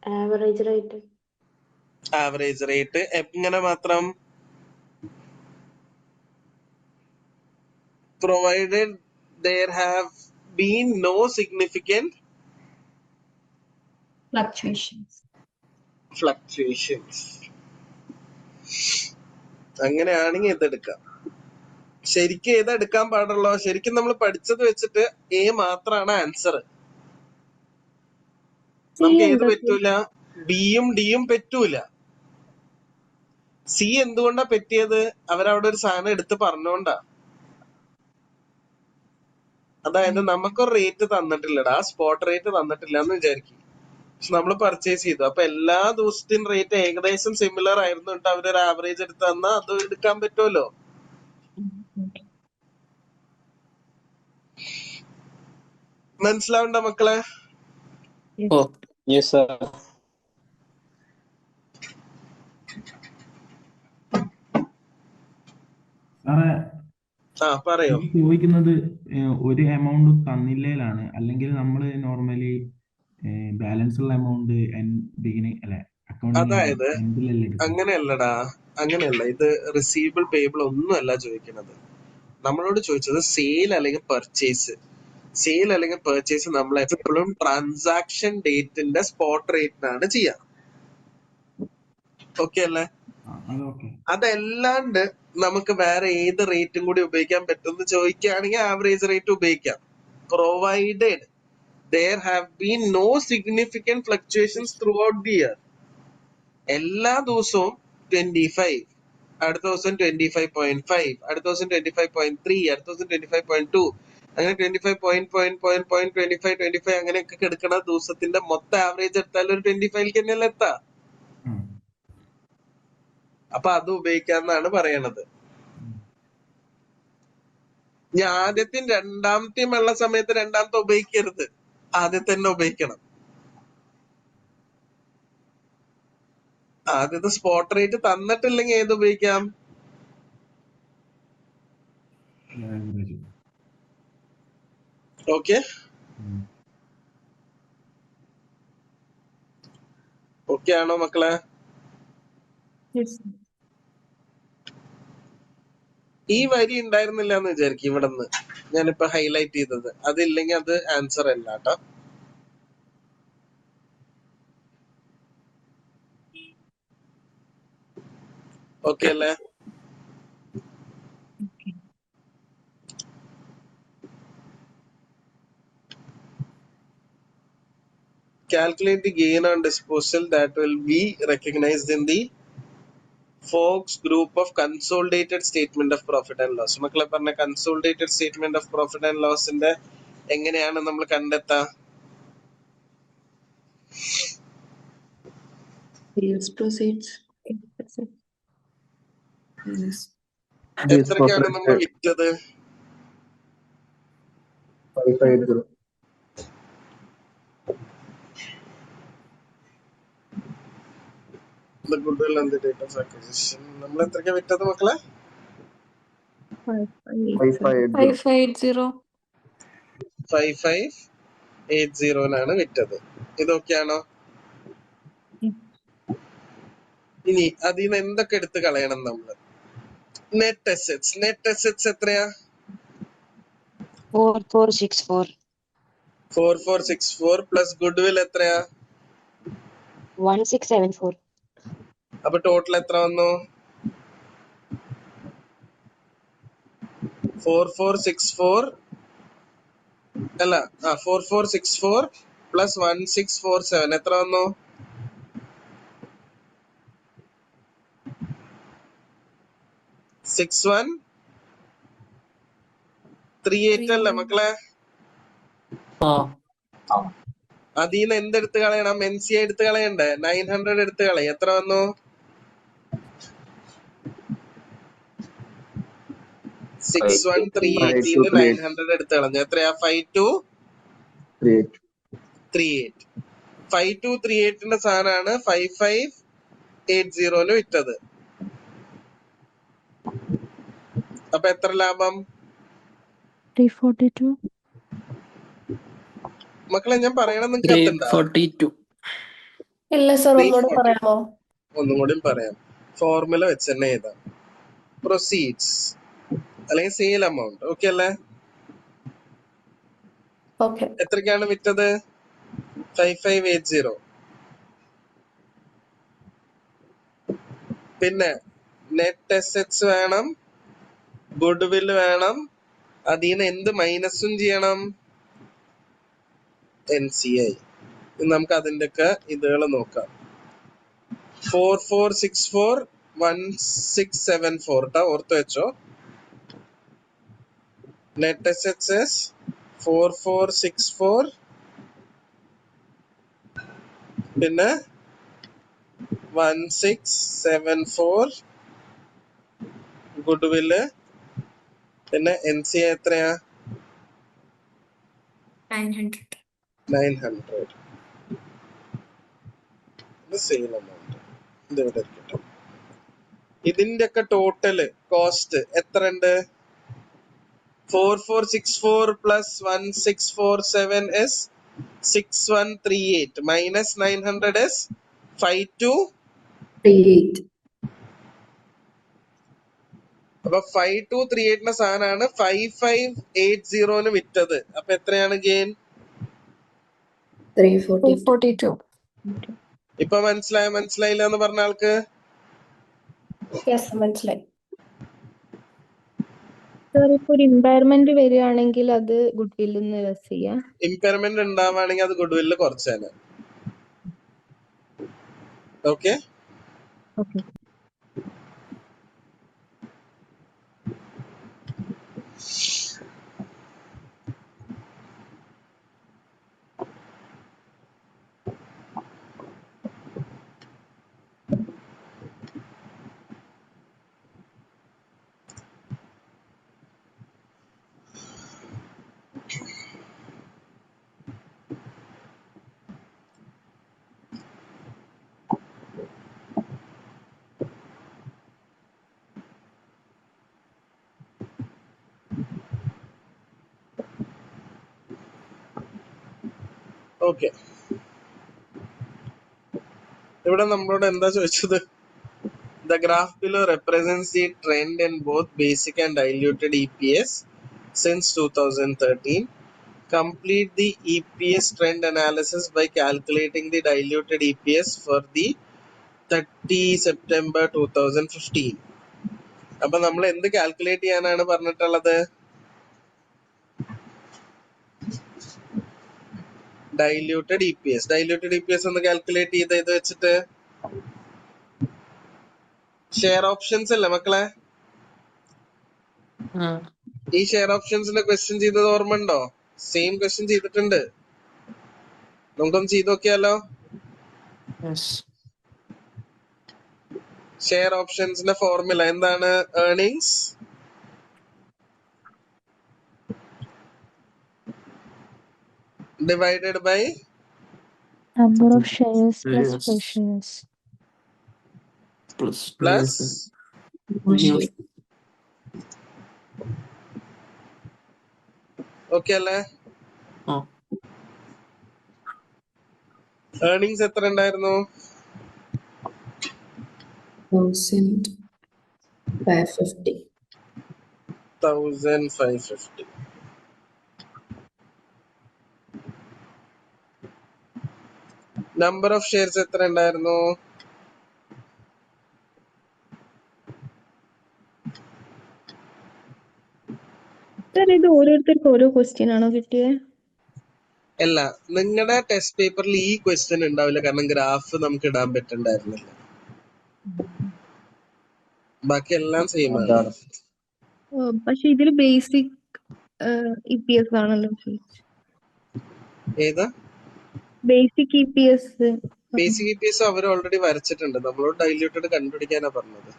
Average rate. Average rate എങ്ങനെ മാത്രം? Provided there have been no significant fluctuations. അങ്ങനെയാണെങ്കിൽ ഇതെടുക്കാം. ശരിക്കും ഏതെടുക്കാൻ പാടുള്ളൂ? ശരിക്കും നമ്മൾ പഠിച്ചത് വെച്ചിട്ട് എ മാത്രമാണ് ആൻസർ. നമുക്ക് ഏത് പറ്റൂല? ബിയും ഡിയും പറ്റൂല. സി എന്തുകൊണ്ടാ പറ്റിയത്? അവരവിടെ ഒരു സാധനം എടുത്ത് പറഞ്ഞോണ്ടാ. അതായത് നമുക്കൊരു റേറ്റ് തന്നിട്ടില്ലടാ, സ്പോട്ട് റേറ്റ് തന്നിട്ടില്ല എന്ന് വിചാരിക്കും. പക്ഷെ നമ്മൾ പർച്ചേസ് ചെയ്തു. അപ്പൊ എല്ലാ ദിവസത്തെയും റേറ്റ് ഏകദേശം സിമിലർ ആയിരുന്നു. അവരൊരു ആവറേജ് എടുത്ത് തന്നാ അത് എടുക്കാൻ പറ്റുമല്ലോ. മനസ്സിലാവണ്ട മക്കളെ? സാറേ പറയോ. ചോദിക്കുന്നത് ഒരു എമൗണ്ട് തന്നില്ലേലാണ്, അല്ലെങ്കിൽ നമ്മൾ നോർമലി ബാലൻസ് ഉള്ള എമൗണ്ട് ബിഗിനിങ് അല്ലെ അതായത് അക്കൗണ്ടിങ് അങ്ങനെയല്ലടാ, അങ്ങനെയല്ല. ഇത് റിസീവബിൾ പേബിൾ ഒന്നുമല്ല ചോദിക്കുന്നത്. നമ്മളോട് ചോദിച്ചത് സെയിൽ അല്ലെങ്കിൽ പർച്ചേസ്. സെയിൽ അല്ലെങ്കിൽ പർച്ചേസ് നമ്മൾ എപ്പോഴും ട്രാൻസാക്ഷൻ ഡേറ്റിന്റെ സ്പോട്ട് റേറ്റിനാണ് ചെയ്യാം. ഓക്കെ അല്ലേ? അത് ഓക്കെ. അതല്ലാണ്ട് നമുക്ക് വേറെ ഏത് റേറ്റും കൂടി ഉപയോഗിക്കാൻ പറ്റുമെന്ന് ചോദിക്കുകയാണെങ്കിൽ ആവറേജ് റേറ്റ് ഉപയോഗിക്കാം. Provided there have been no significant fluctuations throughout the year. എല്ലാ ദിവസവും 25, അടുത്ത ദിവസം 25.5, അടുത്ത ദിവസം 25.3, അടുത്ത ദിവസം 25.2, അങ്ങനെ 25 അങ്ങനെയൊക്കെ എടുക്കണ ദിവസത്തിന്റെ മൊത്തം ആവറേജ് എടുത്താൽ ഒരു 25 തന്നെയല്ലേ എത്താ. അപ്പൊ അത് ഉപയോഗിക്കാന്നാണ് പറയണത്. ഇനി ആദ്യത്തെയും രണ്ടാമത്തെയും ഉള്ള സമയത്ത് രണ്ടാമത്തെ ഉപയോഗിക്കരുത്, ആദ്യത്തെ തന്നെ ഉപയോഗിക്കണം. ആദ്യത്തെ സ്പോട്ട് റേറ്റ് തന്നിട്ടില്ലെങ്കിൽ ഏത് ഉപയോഗിക്കാം? ഓക്കെ ഓക്കെ ആണോ മക്കളെ? ഈ വരി ഉണ്ടായിരുന്നില്ല എന്ന് വിചാരിക്കും ഇവിടെന്ന് ഞാനിപ്പോ ഹൈലൈറ്റ് ചെയ്തത്. അതില്ലെങ്കിൽ അത് ആൻസർ അല്ല കേട്ടോ. ഓക്കെ അല്ലേ? Calculate the gain on disposal that will be recognized in the Fox group of consolidated statement of profit and loss. മക്കളെ പറഞ്ഞ consolidated statement of profit and ലോസിന്റെ എങ്ങനെയാണ് നമ്മൾ കണ്ടെത്താ? Sales proceeds. എത്രക്കാണ് നമ്മൾ വിറ്റത്? 550. The goodwill and the date of acquisition. നമ്മൾ എത്രക്കാ വിറ്റത് മക്കളെ? 5580. 5580 വിറ്റത്. ഇതൊക്കെയാണോ? ഇനി അതിൽ നിന്ന് എന്തൊക്കെ എടുത്ത് കളയണം നമ്മള്? Net assets. നെറ്റ് അസെറ്റ്സ് എത്രയാ? 4464 പ്ലസ് ഗുഡ്വിൽ എത്രയാ? 1674. അപ്പൊ ടോട്ടൽ എത്ര വന്നു? 4464 അല്ല 4464 പ്ലസ് 1647 എത്ര വന്നു? 6138 അല്ലേ മക്കളെ? അതിന്ന് എന്തെടുത്ത് കളയണം? NCI എടുത്ത് കളയണ്ടേ? 900 എടുത്ത് കളയും. എത്ര വന്നു? 6138 900 എടുത്ത് കളഞ്ഞു. എത്രയാ? 5238. 5238ന്റെ സാധനമാണ് 5580 വിറ്റത്. അപ്പൊ എത്ര ലാഭം? 342. മക്കളെ ഞാൻ പറയണം നിങ്ങൾക്ക് എത്തണ്ട? 342. ഇല്ല സർ, ഒന്നുകൂടെ പറയാമോ? ഒന്നും കൂടി പറയാം. ഫോർമുല വെച്ച് തന്നെ എഴുതാം. പ്രൊസീഡ്സ് അല്ലെങ്കിൽ സെയിൽ എമൗണ്ട്. ഓക്കെ അല്ലേ? ഓക്കെ. എത്രക്കാണ് വിറ്റത്? 5580. പിന്നെ നെറ്റ് അസെറ്റ്സ് വേണം, ഗുഡ്വിൽ വേണം. അതിന്ന് എന്ത് മൈനസും ചെയ്യണം? NCI. നമുക്ക് അതിന്റെ ഒക്കെ ഇതുകൾ നോക്കാം. 4464 1674 ട്ടാ, ഓർത്ത് വെച്ചോ. നെറ്റ് അസെറ്റ്സ് 4464 പിന്നെ 1674 ഗുഡ്വില് പിന്നെ NCI എത്രയാ? 900. സെയിൽ എമൗണ്ട് ഇതിവിടെ ഇരിക്കട്ടെ. ഇതിന്റെ ഒക്കെ ടോട്ടല് കോസ്റ്റ് എത്ര ഉണ്ട്? 4464 പ്ലസ് 1647 is 6138 മൈനസ് 900 is 5238. അപ്പൊ 5238ന്റെ സാധനമാണ് 5580 വിറ്റത്. അപ്പൊ എത്രയാണ് ഗെയിൻ? 342. $342. ഇപ്പൊ മനസ്സിലായില്ല എന്ന് പറഞ്ഞ ആൾക്ക്? മനസ്സിലായി സാർ. ഇപ്പൊ ഒരു ഇമ്പയർമെന്റ് വരികയാണെങ്കിൽ അത് ഗുഡ് വില്ലിൽ നിന്ന് ലെസ് ചെയ്യാം. ഇമ്പയർമെന്റ് ഉണ്ടാവുകയാണെങ്കിൽ അത് ഗുഡ് വില്ല് കുറച്ചാണ്. Okay, okay. ഓക്കെ. ഇവിടെ നമ്മളോട് എന്താ ചോദിച്ചത്? The graph below represents the trend in both basic and diluted EPS since 2013. Complete the EPS trend analysis by calculating the diluted EPS for the 30 September 2015. അപ്പൊ നമ്മൾ എന്ത് കാൽക്കുലേറ്റ് ചെയ്യാനാണ് പറഞ്ഞിട്ടുള്ളത്? Diluted EPS. ഡൈല്യൂട്ടഡ് EPS ഒന്ന് കാൽക്കുലേറ്റ് ചെയ്ത് ഇത് വെച്ചിട്ട് ഷെയർ ഓപ്ഷൻസ് അല്ലേ മക്കളെ? ഈ ഷെയർ ഓപ്ഷൻസിന്റെ ക്വസ്റ്റ്യൻ ചെയ്തത് ഓർമ്മ ഉണ്ടോ? സെയിം ക്വസ്റ്റ്യൻ ചെയ്തിട്ടുണ്ട്. നമുക്കൊന്ന് ചെയ്ത് നോക്കിയാലോ? ഷെയർ ഓപ്ഷൻസിന്റെ ഫോർമുല എന്താണ്? Earnings divided by number of shares plus per shares plus okay അല്ലേ? ഏർണിങ്സ് എത്ര ഉണ്ടായിരുന്നു? 1550. 1550. നമ്പർ ഓഫ് ഷെയർസ് എത്ര ഉണ്ടായിരുന്നു? ഇത് ഓരോരുത്തർക്കും ഓരോ ക്വസ്റ്റ്യൻ ആണോ കിട്ടിയത്? അല്ല, നിങ്ങളുടെ ടെസ്റ്റ് പേപ്പറിൽ ഈ ക്വസ്റ്റ്യൻ ഉണ്ടാവില്ല, കാരണം ഗ്രാഫ് നമുക്ക് ഇടാൻ പറ്റുണ്ടായിരുന്നില്ല. ബാക്കി എല്ലാം സെയിം ആണ്. പക്ഷെ ഇതില് ബേസിക് EPS ആണല്ലോ. ഏതാ ബേസിക് EPS? ബേസിക് EPS അവർ ഓൾറെഡി വരച്ചിട്ടുണ്ട്. നമ്മളോട് ഡൈല്യൂട്ടഡ് കണ്ടുപിടിക്കാനാ പറഞ്ഞത്.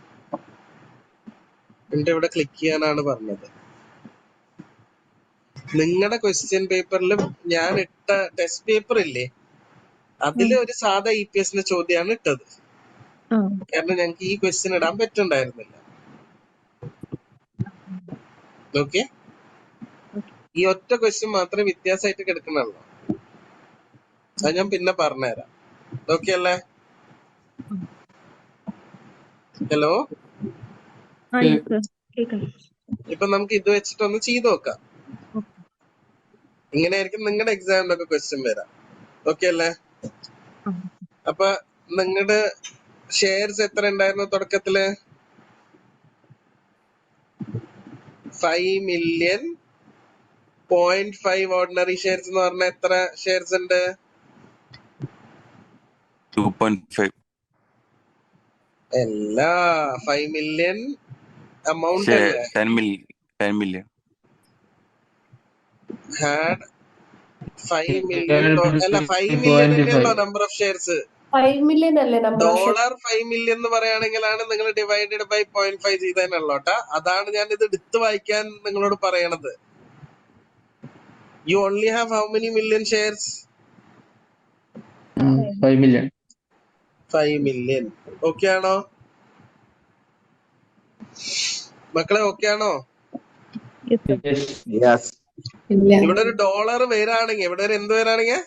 എന്നിട്ട് ഇവിടെ ക്ലിക്ക് ചെയ്യാനാണ് പറഞ്ഞത്. നിങ്ങളുടെ ക്വസ്റ്റ്യൻ പേപ്പറിൽ ഞാൻ ഇട്ട ടെസ്റ്റ് പേപ്പർ ഇല്ലേ, അതില് ഒരു സാധാ EPS ചോദ്യമാണ് ഇട്ടത്. കാരണം ഞങ്ങൾക്ക് ഈ ക്വസ്റ്റ്യൻ ഇടാൻ പറ്റുണ്ടായിരുന്നില്ല. ഓക്കെ, ഈ ഒറ്റ ക്വസ്റ്റ്യൻ മാത്രമേ വ്യത്യാസമായിട്ട് കിടക്കണുള്ളൂ. അത് ഞാൻ പിന്നെ പറഞ്ഞുതരാം. ഓക്കെ അല്ലേ? ഹലോ, ഇപ്പൊ നമുക്ക് ഇത് വെച്ചിട്ടൊന്ന് ചെയ്ത് നോക്കാം. ഇങ്ങനെയായിരിക്കും നിങ്ങളുടെ എക്സാമിനൊക്കെ ക്വസ്റ്റ്യൻ വരാം. ഓക്കെ അല്ലേ? അപ്പൊ നിങ്ങളുടെ ഷെയർസ് എത്ര ഉണ്ടായിരുന്നു തുടക്കത്തില്? 5 million 0.5 ഓർഡിനറി ഷെയർസ് എന്ന് പറഞ്ഞാൽ എത്ര ഷെയർസ് ഉണ്ട്? 2.5. എല്ലാ 5 million amount അല്ലേ? 10 million. Had 5 million അല്ല 5 million അല്ലല്ലോ നമ്പർ ഓഫ് ഷെയർസ്. 5 million അല്ലേ നമ്പർ ഓഫ് ഷെയർ? $5 million എന്ന് പറയുകയാണെങ്കിലാണ് നിങ്ങൾ ഡിവൈഡഡ് ബൈ 0.5 ചെയ്തതിനുള്ളോട്ടാ. അതാണ് ഞാൻ ഇത് എടുത്ത് വായിക്കാൻ നിങ്ങളോട് പറയണത്. You only have how many million shares? 5 million. 5 million. Okay ആണോ മക്കളെ? ഓക്കെ ആണോ? ഇവിടെ ഒരു ഡോളർ വരാണെങ്കിൽ, ഇവിടെ ഒരു എന്ത് വരാണെങ്കിൽ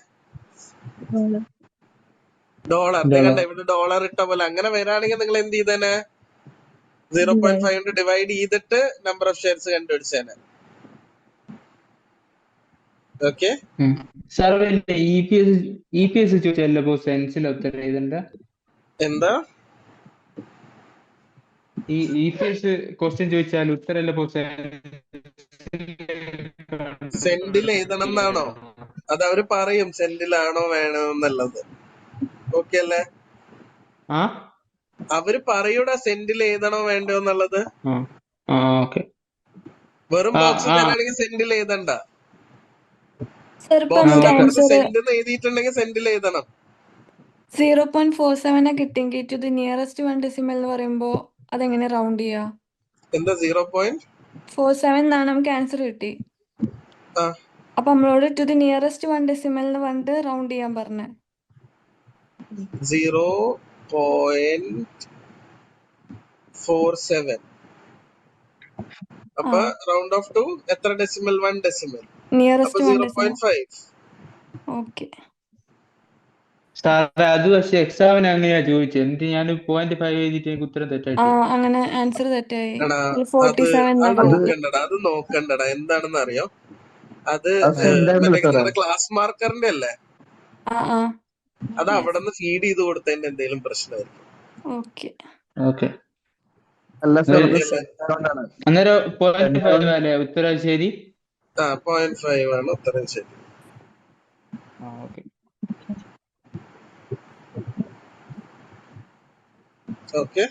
ഡോളർ, കണ്ട ഇവിടെ ഡോളർ ഇട്ട പോലെ അങ്ങനെ വരാണെങ്കിൽ നിങ്ങൾ എന്ത് ചെയ്തേനെ? 0.5 കൊണ്ട് ഡിവൈഡ് ചെയ്തിട്ട് നമ്പർ ഓഫ് ഷെയർസ് കണ്ടുപിടിച്ചേനെ. ഓക്കെ, എന്താ ഈ ECS ക്വസ്റ്റ്യൻ ചോദിച്ചാൽ ഉത്തരല്ല സെന്റിൽ എഴുതണം എന്നാണോ? അത് അവര് പറയും സെന്റിലാണോ വേണോ എന്നുള്ളത്. ഓക്കെ അല്ലേ? അവര് പറയൂടാ സെന്റിൽ എഴുതണോ വേണ്ടോ എന്നുള്ളത്. വെറും ബോക്സ് തരാണെങ്കിൽ സെന്റിൽ എഴുതണ്ട. സർ ഇപ്പൊ ബോക്സിൽ നമുക്ക് കുറച്ച് ആൻസർ സെന്റ് എഴുതിയിട്ടുണ്ടെങ്കിൽ സെന്റിൽ എഴുതണം. 0.47 കിട്ടിയെങ്കിൽ ടു ദി നിയറസ്റ്റ് 1 ഡെസിമൽ എന്ന് പറയുമ്പോ അതെങ്ങനെ റൗണ്ട് ചെയ്യാ? എന്താ 0.47 എന്നാണ് നമുക്ക് ആൻസർ കിട്ടി. അപ്പൊ നമ്മളോട് ടു ദി നിയറസ്റ്റ് 1 ഡെസിമൽ എന്ന് പറഞ്ഞിട്ട് റൗണ്ട് ചെയ്യാൻ പറഞ്ഞേ. 0.47. അപ്പൊ റൗണ്ട് ഓഫ് ടു എത്ര ഡെസിമൽ? 1 ഡെസിമൽ. അപ്പൊ നിയറസ്റ്റ് 1 ഡെസിമൽ. 0.5. ഓക്കെ സാറേ അത് പക്ഷെ എക്സാമിന് അങ്ങനെയാ ചോദിച്ചത്. എന്നിട്ട് ഞാൻ 0.5 എഴുതിയിട്ട് എനിക്ക് ഉത്തരം തെറ്റായിട്ട്. അങ്ങനെ ആൻസർ തെറ്റായി. അത് 47 അത് നോക്കണ്ടടാ. എന്താണെന്ന് അറിയോ? അത് നിങ്ങളുടെ ക്ലാസ് മാർക്കറിന്റെ അല്ലേ? അത് അവിടെ നിന്ന് ഫീഡ് ചെയ്ത് കൊടുത്തതിന്റെ എന്തെങ്കിലും പ്രശ്നമായിരിക്കും. അന്നേരം 0.5 അല്ലേ ഉത്തരം ശരി? 0.5 ആണ് ഉത്തരം ശരി. ഓക്കെ.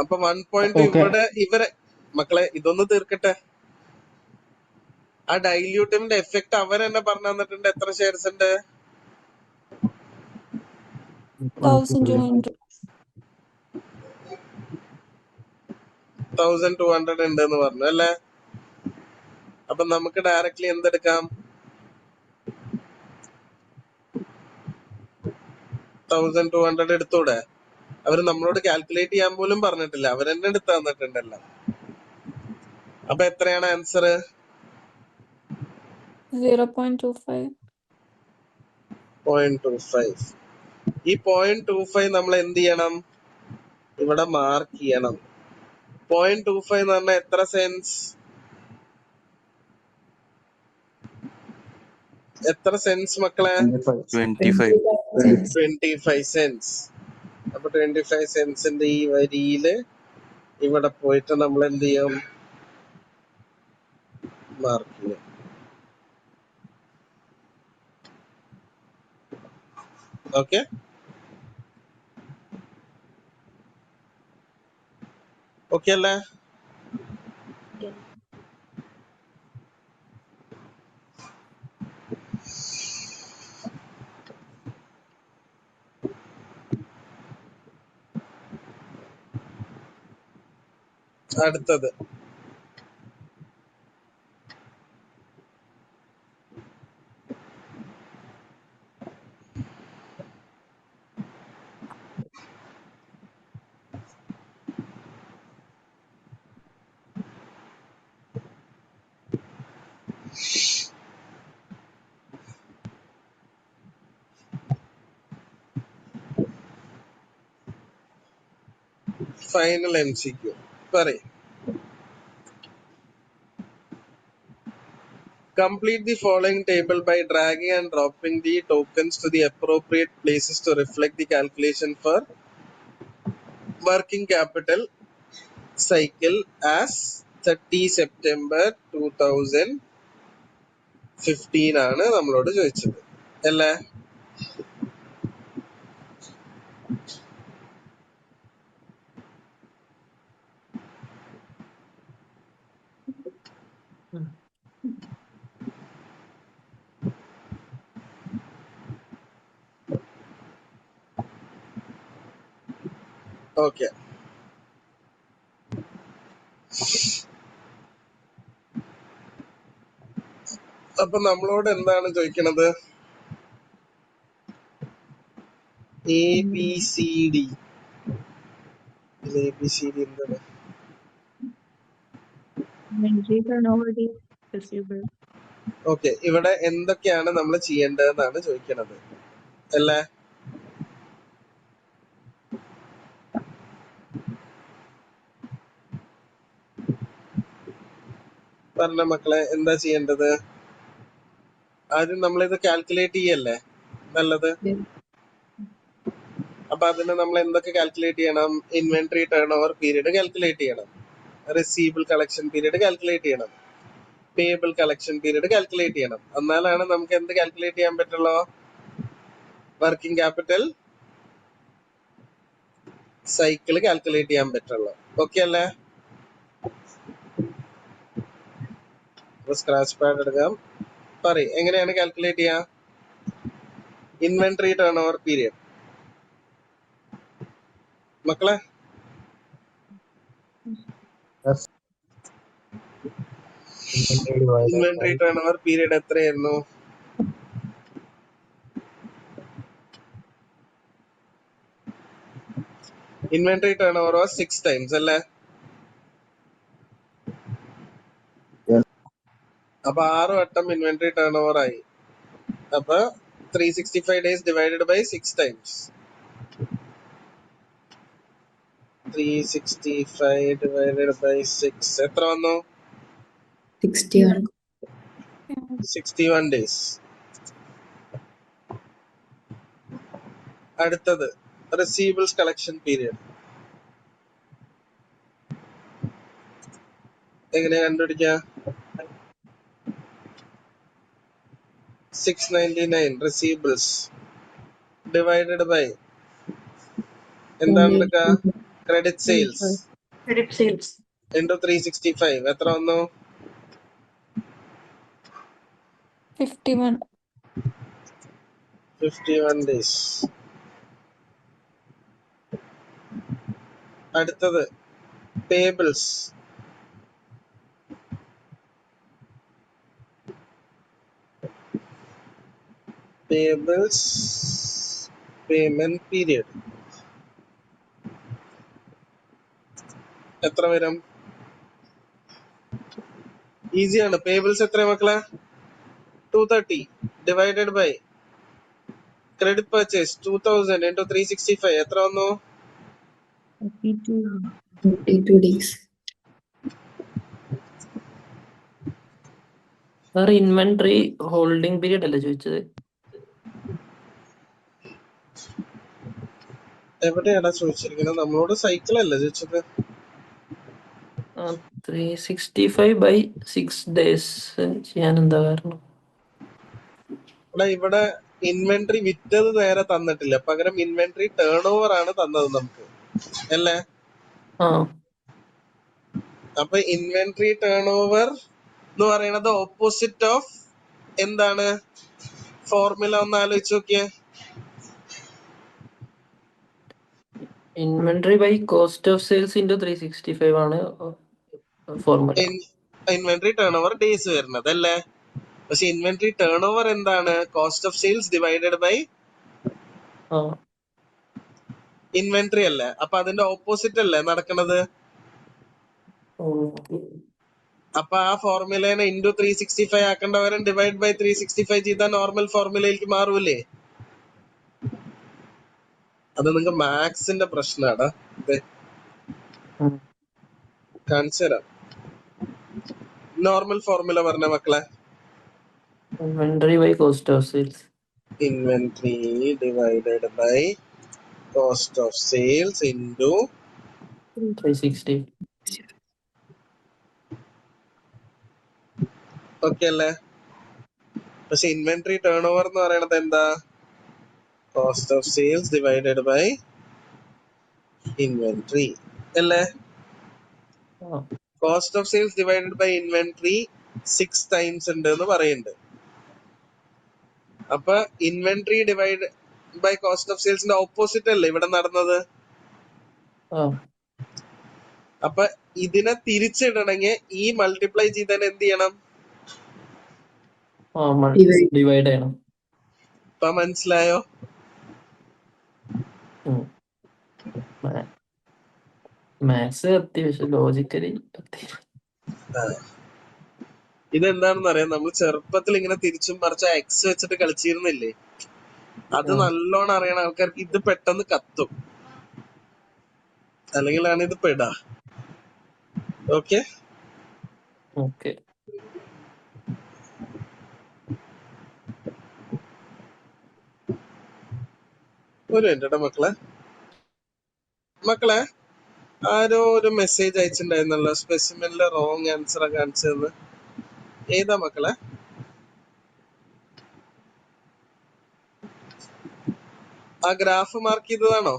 അപ്പൊ 1 പോയിന്റ് ഇവരെ മക്കളെ ഇതൊന്ന് തീർക്കട്ടെ. ആ ഡൈല്യൂട്ടിന്റെ എഫക്ട് അവരെന്നെ പറഞ്ഞു തന്നിട്ടുണ്ട്. എത്ര ഷെയർസ് ഉണ്ട്? 1200 ഉണ്ട് എന്ന് പറഞ്ഞു അല്ലേ? അപ്പൊ നമുക്ക് ഡയറക്ട്ലി എന്തെടുക്കാം? 1200 എടുത്തൂടെ? അവര് നമ്മളോട് കാൽക്കുലേറ്റ് ചെയ്യാൻ പോലും പറഞ്ഞിട്ടില്ല. അവരെന്നെ എടുത്ത് തന്നിട്ടുണ്ടല്ലോ. അപ്പൊ എത്രയാണ് ആൻസർ? 0.25. ഈ 0.25 നമ്മൾ എന്ത് ചെയ്യണം? ഇവിടെ മാർക്ക് ചെയ്യണം. 0.25 എന്ന് പറഞ്ഞാൽ എത്ര സെൻസ്? എത്ര സെൻസ് മക്കളെ? 25 സെൻസ്. അപ്പൊ 25 സെൻസിന്റെ ഈ വരിയില് ഇവിടെ പോയിട്ട് നമ്മൾ എന്ത് ചെയ്യും? മാർക്ക് ചെയ്യും. ഓക്കെ. ഓക്കെ അല്ലേ? അടുത്തത് ഫൈനൽ MCQ. പറയും. Complete the following table by dragging and dropping the tokens to the appropriate places to reflect the calculation for working capital cycle as 30 September 2015 ആണ് നമ്മളോട് ചോദിച്ചത് അല്ലേ? ഓക്കെ. അപ്പൊ നമ്മളോട് എന്താണ് ചോദിക്കണത്? ABCD എന്താണ്? ഓക്കെ. ഇവിടെ എന്തൊക്കെയാണ് നമ്മൾ ചെയ്യേണ്ടതെന്നാണ് ചോദിക്കണത് അല്ലേ? പറഞ്ഞ മക്കളെ എന്താ ചെയ്യേണ്ടത്? ആദ്യം നമ്മളിത് കാൽക്കുലേറ്റ് ചെയ്യല്ലേ നല്ലത്? അപ്പൊ അതിന് നമ്മൾ എന്തൊക്കെ കാൽക്കുലേറ്റ് ചെയ്യണം? Inventory turn over period calculate ചെയ്യണം, റിസീവബിൾ കളക്ഷൻ പീരീഡ് കാൽക്കുലേറ്റ് ചെയ്യണം, പേബിൾ കളക്ഷൻ പീരീഡ് കാൽക്കുലേറ്റ് ചെയ്യണം. എന്നാലാണ് നമുക്ക് എന്ത് കാൽക്കുലേറ്റ് ചെയ്യാൻ പറ്റുള്ളൂ? വർക്കിംഗ് ക്യാപിറ്റൽ സൈക്കിൾ കാൽക്കുലേറ്റ് ചെയ്യാൻ പറ്റുള്ളൂ. ഓക്കെ അല്ലേ? സ്ക്രാച്ച് പാഡ് എടുക്കാം. പറയും എങ്ങനെയാണ് കാൽക്കുലേറ്റ് ചെയ്യാ? ഇൻവെന്ററി ടേൺ ഓവർ പീരീഡ് മക്കളെ. ഇൻവെന്ററി ടേൺ ഓവർ പീരീഡ് എത്രയായിരുന്നു? ഇൻവെന്ററി ടേൺ ഓവർ 6 ടൈംസ് അല്ലേ? അപ്പൊ 6 വട്ടം ഇൻവെന്ററി ടേൺ ഓവർ ആയി. അപ്പൊ 365 days divided by 6 times. 365 divided by 6 എത്ര വന്നു? 61. 61 days. അടുത്തത് റിസീവബിൾസ് കളക്ഷൻ പീരിയഡ്. എങ്ങനെയാ കണ്ടുപിടിക്കുക? 699 റിസീവബിൾസ് ഡിവൈഡഡ് ബൈ എന്താണ് എടുക്കുക? ക്രെഡിറ്റ് സെയിൽസ് ഇൻടു 365 എത്ര വന്നു? 51 days. അടുത്തത് പേബിൾസ്. പേബിൾസ് പേയ്മെന്റ് പീരിയഡ് എത്ര വരും? ഈസിയാണ്. പേബിൾസ് എത്ര മക്കളെ? 230 divided by credit purchase 2000 into 365 എത്ര വന്നു? 32 days. Sir inventory holding period അല്ലേ ചോദിച്ചത്? എവിടെയാടാ ചോദിച്ചിരിക്കുന്നത്? നമ്മളോട് സൈക്കിൾ അല്ലേ ചോദിച്ചത്? 365 by 6 days ചെയ്യാൻ എന്താ കാരണം? ഇവിടെ ഇൻവെന്ററി വിറ്റത് നേരെ തന്നിട്ടില്ല, പകരം ഇൻവെന്ററി ടേൺ ഓവർ ആണ് തന്നത് നമുക്ക് അല്ലേ? അപ്പൊ ഇൻവെന്ററി ടേൺ ഓവർ എന്ന് പറയുന്നത് ഓപ്പോസിറ്റ് ഓഫ് എന്താണ്? ഫോർമുല ഒന്ന് ആലോചിച്ച് നോക്കിയേ. Inventory by cost of sales into 365 ആണ് formula. Inventory turnover days വരുന്നത് അല്ലേ? പക്ഷെ ഇൻവെന്ററി ടേൺ ഓവർ എന്താണ്? Cost of sales divided by inventory അല്ലേ? അപ്പൊ അതിന്റെ ഓപ്പോസിറ്റ് അല്ലേ നടക്കണത്? അപ്പൊ ആ ഫോർമുലേനെ ഇൻടു 365 ആക്കേണ്ടവരും ഡിവൈഡ് ബൈ 365 ചെയ്താൽ നോർമൽ ഫോർമുലയിലേക്ക് മാറൂലേ? അത് നിങ്ങൾക്ക് മാത്സിന്റെ പ്രശ്നമാടാ. കാണിച്ചു തരാം. നോർമൽ ഫോർമുല പറഞ്ഞ മക്കളെ. Inventory by cost of sales. Inventory divided by cost of sales into 360. ഓക്കെ അല്ലേ? പക്ഷെ ഇൻവെന്ററി ടേൺ ഓവർ എന്ന് പറയുന്നത് എന്താ? Cost of sales divided by inventory അല്ലേ? Cost of sales divided by inventory 6 times ഉണ്ട് എന്ന് പറയുന്നുണ്ട്. അപ്പൊ inventory divide by cost of സെയിൽസിന്റെ ഓപ്പോസിറ്റ് അല്ലേ ഇവിടെ നടന്നത്? അപ്പൊ ഇതിനെ തിരിച്ചിടണമെങ്കിൽ ഈ മൾട്ടിപ്ലൈ ചെയ്താൽ എന്ത് ചെയ്യണം? ഡിവൈഡ് ചെയ്യണം. ഇപ്പൊ മനസ്സിലായോ? മാത്സ് അത്യാവശ്യം ലോജിക്കലി ഇതെന്താണെന്ന് അറിയാം, നമ്മൾ ചെറുപ്പത്തിൽ ഇങ്ങനെ തിരിച്ചും മറിച്ച എക്സ് വെച്ചിട്ട് കളിച്ചിരുന്നില്ലേ? അത് നല്ലോണം അറിയണ ആൾക്കാർക്ക് ഇത് പെട്ടെന്ന് കത്തും, അല്ലെങ്കിലാണ് ഇത് പെടാ. Okay okay. ഒരു മിനിറ്റ് മക്കളെ. മക്കളെ ആരോ ഒരു മെസ്സേജ് അയച്ചിട്ടുണ്ടായിരുന്നല്ലോ, സ്പെസിമെനിലെ റോങ് ആൻസർ കാണിച്ചതെന്ന്. ഏതാ മക്കളെ? ആ ഗ്രാഫ് മാർക്ക് ചെയ്തതാണോ?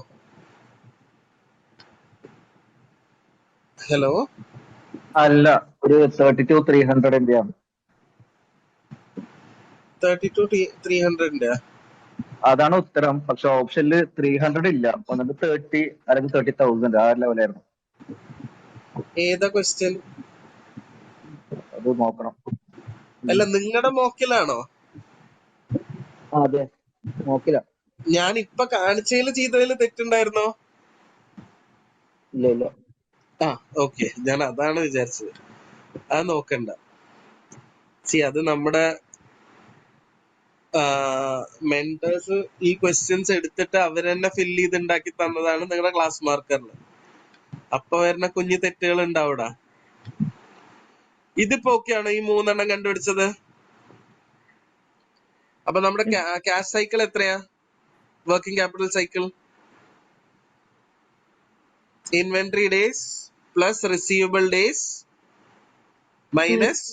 ഹലോ, അല്ല, ഒരു 32,300 ആണ്. 32,300 അതാണ് ഉത്തരം. പക്ഷെ ഓപ്ഷനിൽ 300 ഇല്ല, ഒന്നിട്ട് 30 അല്ലെങ്കിൽ 30,000 ആ ലെവലായിരുന്നു. ഏതാ ക്വസ്റ്റ്യൻ? അത് നോക്കണം. അല്ല, നിങ്ങളുടെ മോക്കിലാണോ? അതെ, നോക്കില്ല. ഞാൻ ഇപ്പൊ കാണിച്ചതിൽ ചെയ്തതിൽ തെറ്റുണ്ടായിരുന്നോ? ഇല്ല ഇല്ല. ആ ഓക്കെ, ഞാൻ അതാണ് വിചാരിച്ചത്. അത് നോക്കണ്ട. അത് നമ്മുടെ മെന്റേഴ്സ് ഈ ക്വസ്റ്റ്യൻസ് എടുത്തിട്ട് അവരെന്നെ ഫില്ല് ചെയ്ത് ഉണ്ടാക്കി തന്നതാണ് നിങ്ങളുടെ ക്ലാസ് മാർക്കറിൽ. അപ്പൊ വരുന്ന കുഞ്ഞു തെറ്റുകൾ ഉണ്ടാവൂടാ. ഇതിപ്പോ ഓക്കെയാണോ ഈ 3 കണ്ടുപിടിച്ചത്? അപ്പൊ നമ്മുടെ ക്യാഷ് സൈക്കിൾ എത്രയാ? Working capital cycle inventory days plus receivable days minus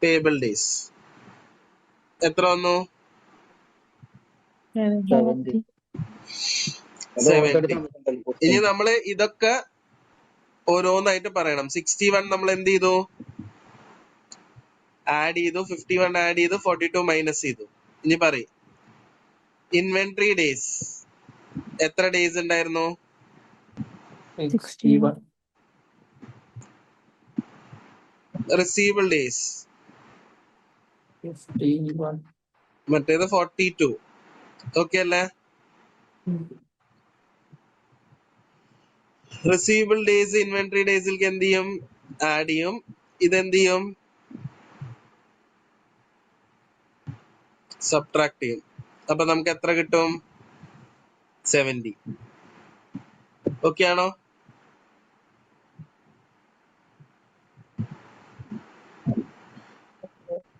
payable days. എത്ര വന്നു? 70. 70. ഇനി നമ്മള് ഇതൊക്കെ ഓരോന്നായിട്ട് പറയണം. 61 നമ്മൾ എന്ത് ചെയ്തു? ആഡ് ചെയ്തു. 51 ആഡ് ചെയ്തു. 42 മൈനസ് ചെയ്തു. ഇനി പറയും ഇൻവെന്ററി ഡേയ്സ് എത്ര ഡേയ്സ് ഉണ്ടായിരുന്നു? 61. Receivable days 51. മറ്റേത് 42. ഓക്കെ അല്ലേ? റിസീവബിൾ ഡേയ്സ് ഇൻവെന്ററി ഡേയ്സിലേക്ക് എന്ത് ചെയ്യും? ആഡ് ചെയ്യും. ഇതെന്ത് ചെയ്യും? സബ്ട്രാക്ട് ചെയ്യും. അപ്പൊ നമുക്ക് എത്ര കിട്ടും? 70. ഓക്കെ ആണോ?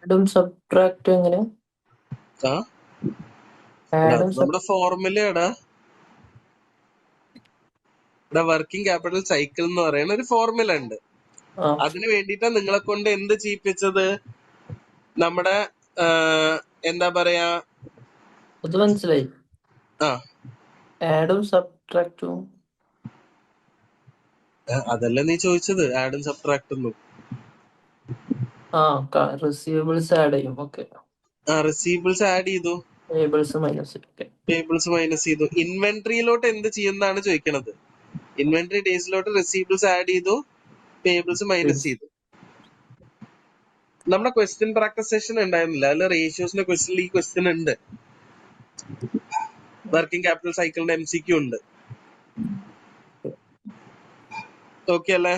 ആഡും സബ്ട്രാക്റ്റും എങ്ങനെ? നമ്മുടെ ഫോർമുലയാടാ. ഇവിടെ വർക്കിംഗ് ക്യാപിറ്റൽ സൈക്കിൾ എന്ന് പറയുന്ന ഒരു ഫോർമുല ഉണ്ട്. അതിന് വേണ്ടിയിട്ടാണ് നിങ്ങളെ കൊണ്ട് എന്ത് ചെയ്യിപ്പിച്ചത്? നമ്മുടെ എന്താ പറയാ, അത് മനസ്സിലായി. ആഡും സബ്ട്രാക്റ്റും അതല്ല നീ ചോദിച്ചത്, ആഡും സബ്ട്രാക്റ്റും. റിസീവബിൾസ് ആഡ് ചെയ്യും. ഓക്കെ, റിസീവബിൾസ് ആഡ് ചെയ്തു. പേബിൾസ് മൈനസ് ചെയ്തു. ഇൻവെന്ററിയിലോട്ട് എന്ത് ചെയ്യുന്നതാണ് ചോദിക്കണത്. ഇൻവെന്ററി ഡേയ്സിലോട്ട് റിസീവബിൾസ് ആഡ് ചെയ്തു, പേബിൾസ് മൈനസ് ചെയ്തു. നമ്മുടെ ക്വസ്റ്റ്യൻ പ്രാക്ടീസ് സെഷൻ ഉണ്ടായിരുന്നില്ല, അതിൽ റേഷ്യോസിന്റെ ക്വസ്റ്റ്യനിൽ ഈ ക്വസ്റ്റ്യൻ ഉണ്ട്. വർക്കിംഗ് ക്യാപിറ്റൽ സൈക്കിളിന്റെ MCQ ഉണ്ട്. ഓക്കെ അല്ലേ?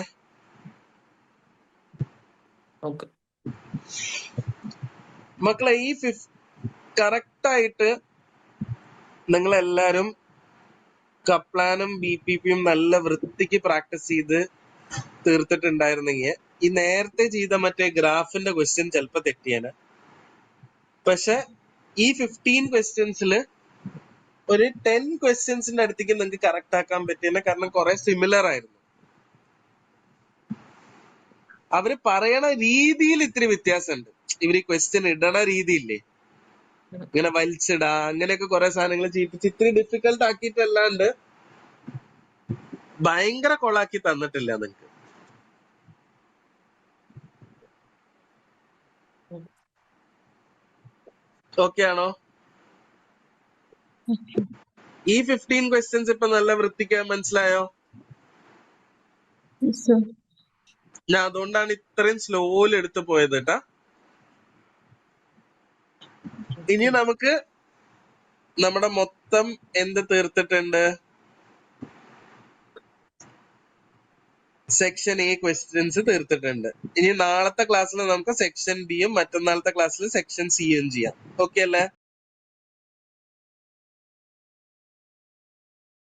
മക്കളെ ഈ കറക്റ്റ് ആയിട്ട് നിങ്ങളെല്ലാരും കപ്ലാനും BPPയും നല്ല വൃത്തിക്ക് പ്രാക്ടീസ് ചെയ്ത് തീർത്തിട്ടുണ്ടായിരുന്നെങ്കിൽ ഈ നേരത്തെ ചെയ്ത മറ്റേ ഗ്രാഫിന്റെ ക്വസ്റ്റ്യൻ ചിലപ്പോ തെറ്റിയാണ്. പക്ഷെ ഈ 15 ക്വസ്റ്റ്യൻസിൽ ഒരു 10 ക്വസ്റ്റ്യൻസിന്റെ അടുത്തേക്ക് നിങ്ങൾക്ക് കറക്റ്റ് ആക്കാൻ പറ്റിയ കാരണം കുറെ സിമിലർ ആയിരുന്നു. അവര് പറയണ രീതിയിൽ ഇത്തിരി വ്യത്യാസമുണ്ട്. ഇവര് ഈ ക്വസ്റ്റ്യൻ ഇടണ രീതിയില്ലേ, ഇങ്ങനെ വലിച്ചിടാ അങ്ങനെയൊക്കെ കുറെ സാധനങ്ങൾ ചെയ്യിപ്പിച്ച് ഇത്തിരി ഡിഫിക്കൽട്ട് ആക്കിയിട്ടല്ലാണ്ട് ഭയങ്കര കൊളാക്കി തന്നിട്ടില്ല നിങ്ങക്ക്. ഓക്കെ ആണോ? ഈ 15 ക്വസ്റ്റ്യൻസ് ഇപ്പൊ നല്ല വൃത്തിക്ക് മനസ്സിലായോ? ഞാൻ അതുകൊണ്ടാണ് ഇത്രയും സ്ലോയിൽ എടുത്തു പോയത് കേട്ടാ. ഇനി നമുക്ക് നമ്മുടെ മൊത്തം എന്ത് തീർത്തിട്ടുണ്ട്? സെക്ഷൻ A ക്വസ്റ്റ്യൻസ് തീർത്തിട്ടുണ്ട്. ഇനി നാളത്തെ ക്ലാസ്സിൽ നമുക്ക് സെക്ഷൻ Bയും മറ്റന്നാളത്തെ ക്ലാസ്സിൽ സെക്ഷൻ Cയും ചെയ്യാം. ഓക്കെ അല്ലേ?